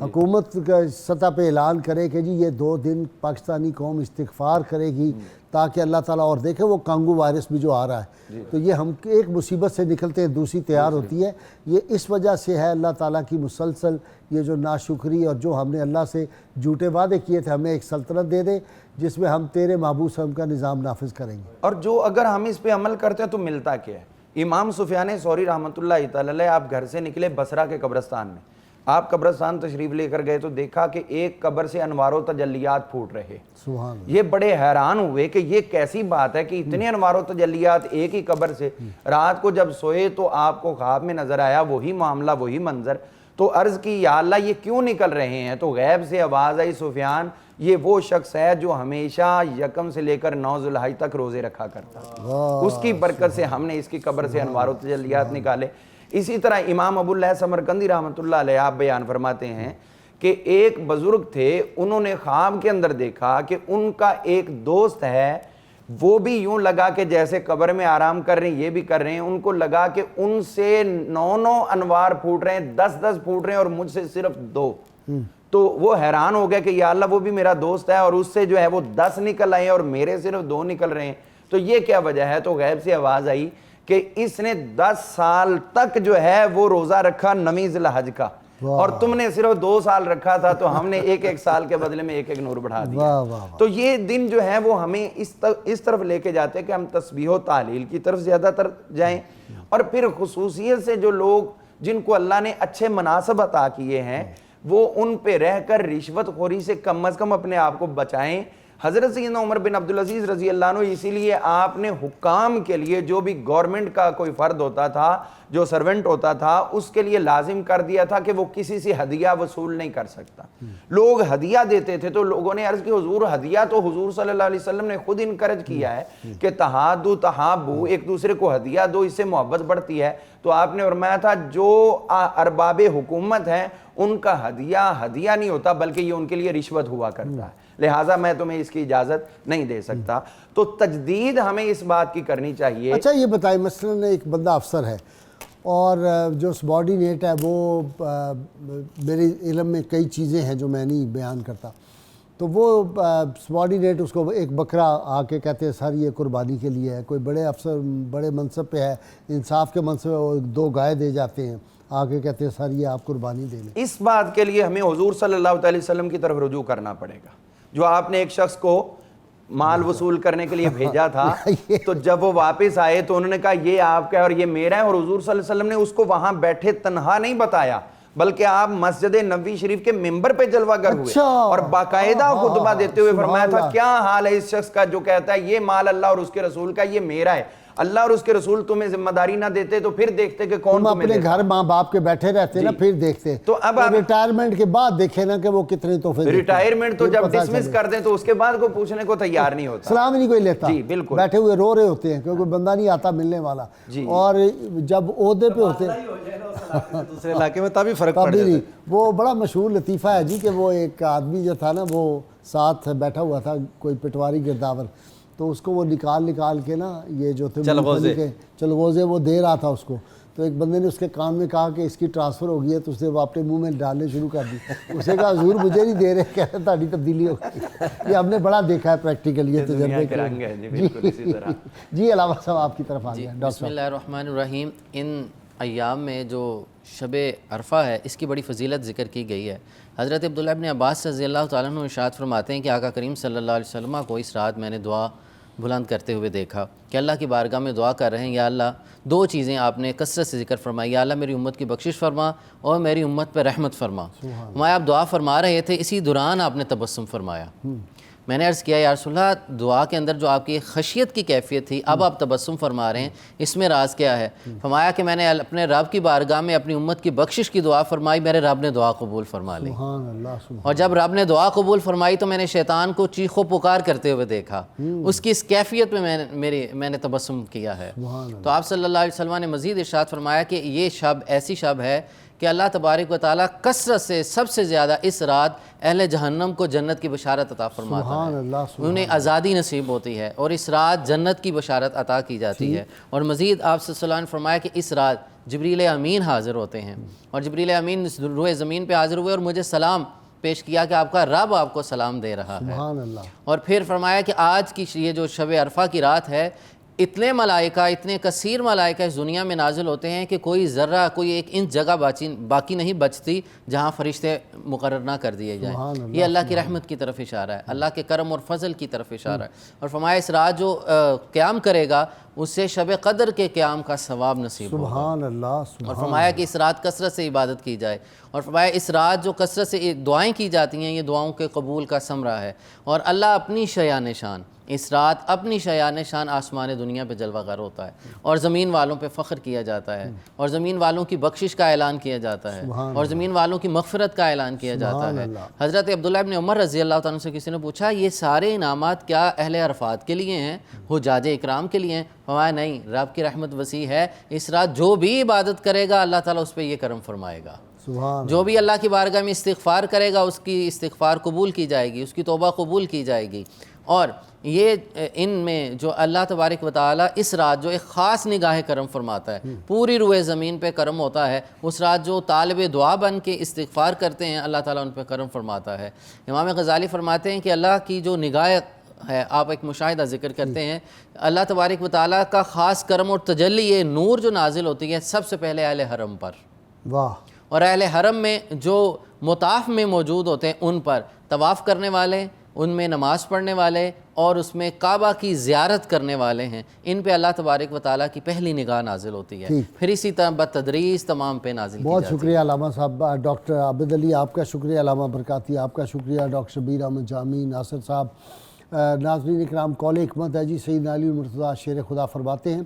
حکومت کا سطح پہ اعلان کرے کہ جی یہ 2 دن پاکستانی قوم استغفار کرے گی تاکہ اللہ تعالیٰ. اور دیکھیں وہ کانگو وائرس بھی جو آ رہا ہے تو یہ ہم ایک مصیبت سے نکلتے ہیں دوسری تیار ہوتی ہے. یہ اس وجہ سے ہے اللہ تعالیٰ کی مسلسل یہ جو ناشکری اور جو ہم نے اللہ سے جھوٹے وعدے کیے تھے ہمیں ایک سلطنت دے دے جس میں ہم تیرے محبوب صلی کا نظام نافذ کریں گے. اور جو اگر ہم اس پہ عمل کرتے ہیں تو ملتا کیا ہے. امام سفیان ثوری رحمۃ اللہ تعالی علیہ آپ گھر سے نکلے بصرہ کے قبرستان میں, آپ قبرستان تشریف لے کر گئے تو دیکھا کہ ایک قبر سے انوار و تجلیات پھوٹ رہے. سبحان اللہ. یہ بڑے حیران ہوئے کہ یہ کیسی بات ہے کہ اتنے انوار و تجلیات ایک ہی قبر سے. رات کو جب سوئے تو آپ کو خواب میں نظر آیا وہی معاملہ وہی منظر. تو عرض کی یا اللہ یہ کیوں نکل رہے ہیں؟ تو غیب سے آواز آئی سفیان یہ وہ شخص ہے جو ہمیشہ 1 سے لے کر 9 ذی الحجہ تک روزے رکھا کرتا, اس کی برکت سے ہم نے اس کی قبر سے انوار و تجلیات نکالے. اسی طرح امام ابو اللہ سمرقندی رحمۃ اللہ علیہ آپ بیان فرماتے ہیں کہ ایک بزرگ تھے, انہوں نے خواب کے اندر دیکھا کہ ان کا ایک دوست ہے وہ بھی یوں لگا کہ جیسے قبر میں آرام کر رہے ہیں یہ بھی کر رہے ہیں. ان کو لگا کہ ان سے 9 انوار پھوٹ رہے ہیں, 10 پھوٹ رہے ہیں اور مجھ سے صرف 2. تو وہ حیران ہو گیا کہ یا اللہ وہ بھی میرا دوست ہے اور اس سے جو ہے وہ 10 نکل آئے اور میرے صرف 2 نکل رہے ہیں, تو یہ کیا وجہ ہے؟ تو غیب سے آواز آئی کہ اس نے 10 سال تک جو ہے وہ روزہ رکھا 9 ذی الحجہ کا, اور تم نے صرف 2 سال رکھا تھا تو ہم نے 1 سال کے بدلے میں 1 نور بڑھا دیا. تو یہ دن جو ہے وہ ہمیں اس طرف لے کے جاتے ہیں کہ ہم تسبیح و تحلیل کی طرف زیادہ تر جائیں. اور پھر خصوصیت سے جو لوگ جن کو اللہ نے اچھے مناسب عطا کیے ہیں وہ ان پہ رہ کر رشوت خوری سے کم از کم اپنے آپ کو بچائیں. حضرت سیدنا عمر بن عبدالعزیز رضی اللہ عنہ اسی لیے آپ نے حکام کے لیے جو بھی گورنمنٹ کا کوئی فرد ہوتا تھا جو سرونٹ ہوتا تھا اس کے لیے لازم کر دیا تھا کہ وہ کسی سے ہدیہ وصول نہیں کر سکتا. لوگ ہدیہ دیتے تھے تو لوگوں نے عرض کی حضور ہدیہ تو حضور صلی اللہ علیہ وسلم نے خود انکرج کیا ہے کہ تہادو تحابو, ایک دوسرے کو ہدیہ دو, اس سے محبت بڑھتی ہے. تو آپ نے فرمایا تھا جو ارباب حکومت ہیں ان کا ہدیہ نہیں ہوتا بلکہ یہ ان کے لیے رشوت ہوا کرتا ہے, لہٰذا میں تمہیں اس کی اجازت نہیں دے سکتا. تو تجدید ہمیں اس بات کی کرنی چاہیے. اچھا یہ بتائیں مثلاً ایک بندہ افسر ہے اور جو سبارڈینیٹ ہے وہ میرے علم میں کئی چیزیں ہیں جو میں نہیں بیان کرتا, تو وہ سبارڈینیٹ اس کو ایک بکرا آ کے کہتے ہیں سر یہ قربانی کے لیے ہے. کوئی بڑے افسر بڑے منصب پہ ہے, انصاف کے منصب پہ 2 گائے دے جاتے ہیں, آ کے کہتے ہیں سر یہ آپ قربانی دے لیں. اس بات کے لیے ہمیں حضور صلی اللہ علیہ وسلم کی طرف رجوع کرنا پڑے گا. جو آپ نے ایک شخص کو مال وصول کرنے کے لیے بھیجا تھا تو جب وہ واپس آئے تو انہوں نے کہا یہ آپ کا ہے اور یہ میرا ہے, اور حضور صلی اللہ علیہ وسلم نے اس کو وہاں بیٹھے تنہا نہیں بتایا بلکہ آپ مسجد نبوی شریف کے ممبر پہ جلوہ گر ہوئے اور باقاعدہ خطبہ دیتے ہوئے فرمایا تھا کیا حال ہے اس شخص کا جو کہتا ہے یہ مال اللہ اور اس کے رسول کا, یہ میرا ہے. اللہ اور اس کے رسول تمہیں ذمہ داری نہ دیتے تو پھر دیکھتے کہ کون تمہیں اپنے گھر ماں باپ کے بیٹھے رہتے نا پھر دیکھتے. تو اب ریٹائرمنٹ کے بعد دیکھیں نا کہ وہ کتنے تحفے دیتے. ریٹائرمنٹ تو جب ڈسمس کر دیں تو اس کے بعد کوئی پوچھنے کو تیار نہیں ہوتا, سلام نہیں کوئی لیتا. جی بالکل, بیٹھے ہوئے رو رہے ہوتے ہیں کیونکہ بندہ نہیں آتا ملنے والا. اور جب عہدے پہ ہوتے دوسرے علاقے میں تبھی فرق پڑ جاتا ہے. وہ بڑا مشہور لطیفہ ہے جی کہ وہ ایک آدمی جو تھا نا وہ ساتھ بیٹھا ہوا تھا کوئی پٹواری گرداور, تو اس کو وہ نکال کے نا یہ جو تھے چلغوزے وہ دے رہا تھا اس کو. تو ایک بندے نے اس کے کان میں کہا کہ اس کی ٹرانسفر ہو گئی ہے، تو اس نے وہ اپنے منہ میں ڈالنے شروع کر دی. اس نے کہا حضور مجھے نہیں دے رہے، کہہ رہے تہاڈی تبدیلی ہو گئی. یہ ہم نے بڑا دیکھا ہے پریکٹیکل، یہ تجربے کے. جی علامہ صاحب آپ کی طرف آ گیا. بسم اللہ الرحمن الرحیم. ان ایام میں جو شب عرفہ ہے اس کی بڑی فضیلت ذکر کی گئی ہے. حضرت عبداللہ ابن عباس رضی اللہ تعالیٰ عنہ ارشاد فرماتے ہیں کہ آقا کریم صلی اللہ علیہ وسلم کو اس رات میں نے دعا بلند کرتے ہوئے دیکھا کہ اللہ کی بارگاہ میں دعا کر رہے ہیں، یا اللہ دو چیزیں آپ نے کثرت سے ذکر فرمائی، یا اللہ میری امت کی بخشش فرما اور میری امت پہ رحمت فرما. فرمایا آپ دعا فرما رہے تھے، اسی دوران آپ نے تبسم فرمایا. میں نے عرض کیا یا رسول اللہ دعا کے اندر جو آپ کی خشیت کی کیفیت تھی، اب آپ تبسم فرما رہے ہیں، اس میں راز کیا ہے؟ فرمایا کہ میں نے اپنے رب کی بارگاہ میں اپنی امت کی بخشش کی دعا فرمائی، میرے رب نے دعا قبول فرما لی. سبحان اللہ. اور جب رب نے دعا قبول فرمائی تو میں نے شیطان کو چیخ و پکار کرتے ہوئے دیکھا، اس کی اس کیفیت میں نے تبسم کیا ہے. تو آپ صلی اللہ علیہ وسلم نے مزید ارشاد فرمایا کہ یہ شب ایسی شب ہے کہ اللہ تبارک و تعالیٰ کثرت سے سب سے زیادہ اس رات اہل جہنم کو جنت کی بشارت عطا فرماتا ہے، انہیں آزادی نصیب ہوتی ہے، اور اس رات جنت کی بشارت عطا کی جاتی ہے. اور مزید آپ صلی اللہ علیہ وسلم نے فرمایا کہ اس رات جبریل امین حاضر ہوتے ہیں، اور جبریل امین روئے زمین پہ حاضر ہوئے اور مجھے سلام پیش کیا کہ آپ کا رب آپ کو سلام دے رہا ہے. سبحان اللہ. اور پھر فرمایا کہ آج کی یہ جو شب عرفہ کی رات ہے، اتنے ملائکہ، اتنے کثیر ملائکہ اس دنیا میں نازل ہوتے ہیں کہ کوئی ذرہ، کوئی ایک انچ جگہ باقی نہیں بچتی جہاں فرشتے مقرر نہ کر دیے جائیں. یہ اللہ کی رحمت کی طرف اشارہ ہے، اللہ کے کرم اور فضل کی طرف اشارہ ہے. اور فرمایا اس رات جو قیام کرے گا اس سے شب قدر کے قیام کا ثواب نصیب ہوگا. سبحان اللہ. اور فرمایا کہ اس رات کثرت سے عبادت کی جائے. اور فرمایا اس رات جو کثرت سے دعائیں کی جاتی ہیں، یہ دعاؤں کے قبول کا ثمرہ ہے. اور اللہ اپنی شیان شان اس رات اپنی شیان شان آسمان دنیا پہ جلوہ گر ہوتا ہے، اور زمین والوں پہ فخر کیا جاتا ہے، اور زمین والوں کی بخشش کا اعلان کیا جاتا ہے، اور زمین والوں کی مغفرت کا اعلان کیا جاتا ہے. حضرت عبداللہ ابن عمر رضی اللہ تعالیٰ سے کسی نے پوچھا یہ سارے انعامات کیا اہل عرفات کے لیے ہیں، حجاج اکرام کے لیے ہیں؟ فرمایا نہیں، رب کی رحمت وسیع ہے، اس رات جو بھی عبادت کرے گا اللہ تعالیٰ اس پہ یہ کرم فرمائے گا. جو بھی اللہ کی بارگاہ میں استغفار کرے گا اس کی استغفار قبول کی جائے گی، اس کی توبہ قبول کی جائے گی. اور یہ ان میں جو اللہ تبارک و تعالیٰ اس رات جو ایک خاص نگاہ کرم فرماتا ہے، پوری روئے زمین پہ کرم ہوتا ہے، اس رات جو طالب دعا بن کے استغفار کرتے ہیں اللہ تعالیٰ ان پہ کرم فرماتا ہے. امام غزالی فرماتے ہیں کہ اللہ کی جو نگاہ ہے، آپ ایک مشاہدہ ذکر کرتے ہیں، اللہ تبارک و تعالیٰ کا خاص کرم اور تجلی، یہ نور جو نازل ہوتی ہے سب سے پہلے اہل حرم پر. واہ. اور اہل حرم میں جو مطاف میں موجود ہوتے ہیں ان پر، طواف کرنے والے، ان میں نماز پڑھنے والے، اور اس میں کعبہ کی زیارت کرنے والے ہیں، ان پہ اللہ تبارک و تعالیٰ کی پہلی نگاہ نازل ہوتی ہے. پھر اسی طرح بتدریج تمام پہ نازل کی جاتی ہے. بہت شکریہ علامہ صاحب. ڈاکٹر عابد علی آپ کا شکریہ، علامہ برکاتی آپ کا شکریہ، ڈاکٹر شبیر احمد جامی، ناصر صاحب. ناظرین اکرام، قول حکمت ہے جی، سیدنا علی المرتضیٰ شیر خدا فرماتے ہیں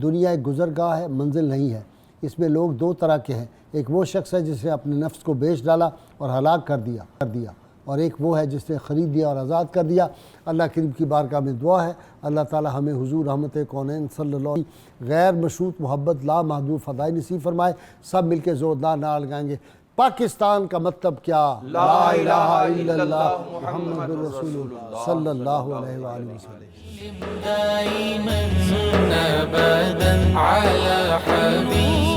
دنیا ایک گزرگاہ ہے، منزل نہیں ہے. اس میں لوگ دو طرح کے ہیں، ایک وہ شخص ہے جس نے اپنے نفس کو بیچ ڈالا اور ہلاک کر دیا، اور ایک وہ ہے جس نے خرید دیا اور آزاد کر دیا. اللہ کریم کی بارگاہ میں دعا ہے اللہ تعالی ہمیں حضور رحمت کونین صلی اللہ علیہ وسلم غیر مشروط محبت لا محدود فدائی نصیب فرمائے. سب مل کے زوردار نعرہ لگائیں گے. پاکستان کا مطلب کیا؟ لا الہ الا اللہ محمد رسول اللہ صلی اللہ علیہ وآلہ وسلم. دائما ابدا على حبيب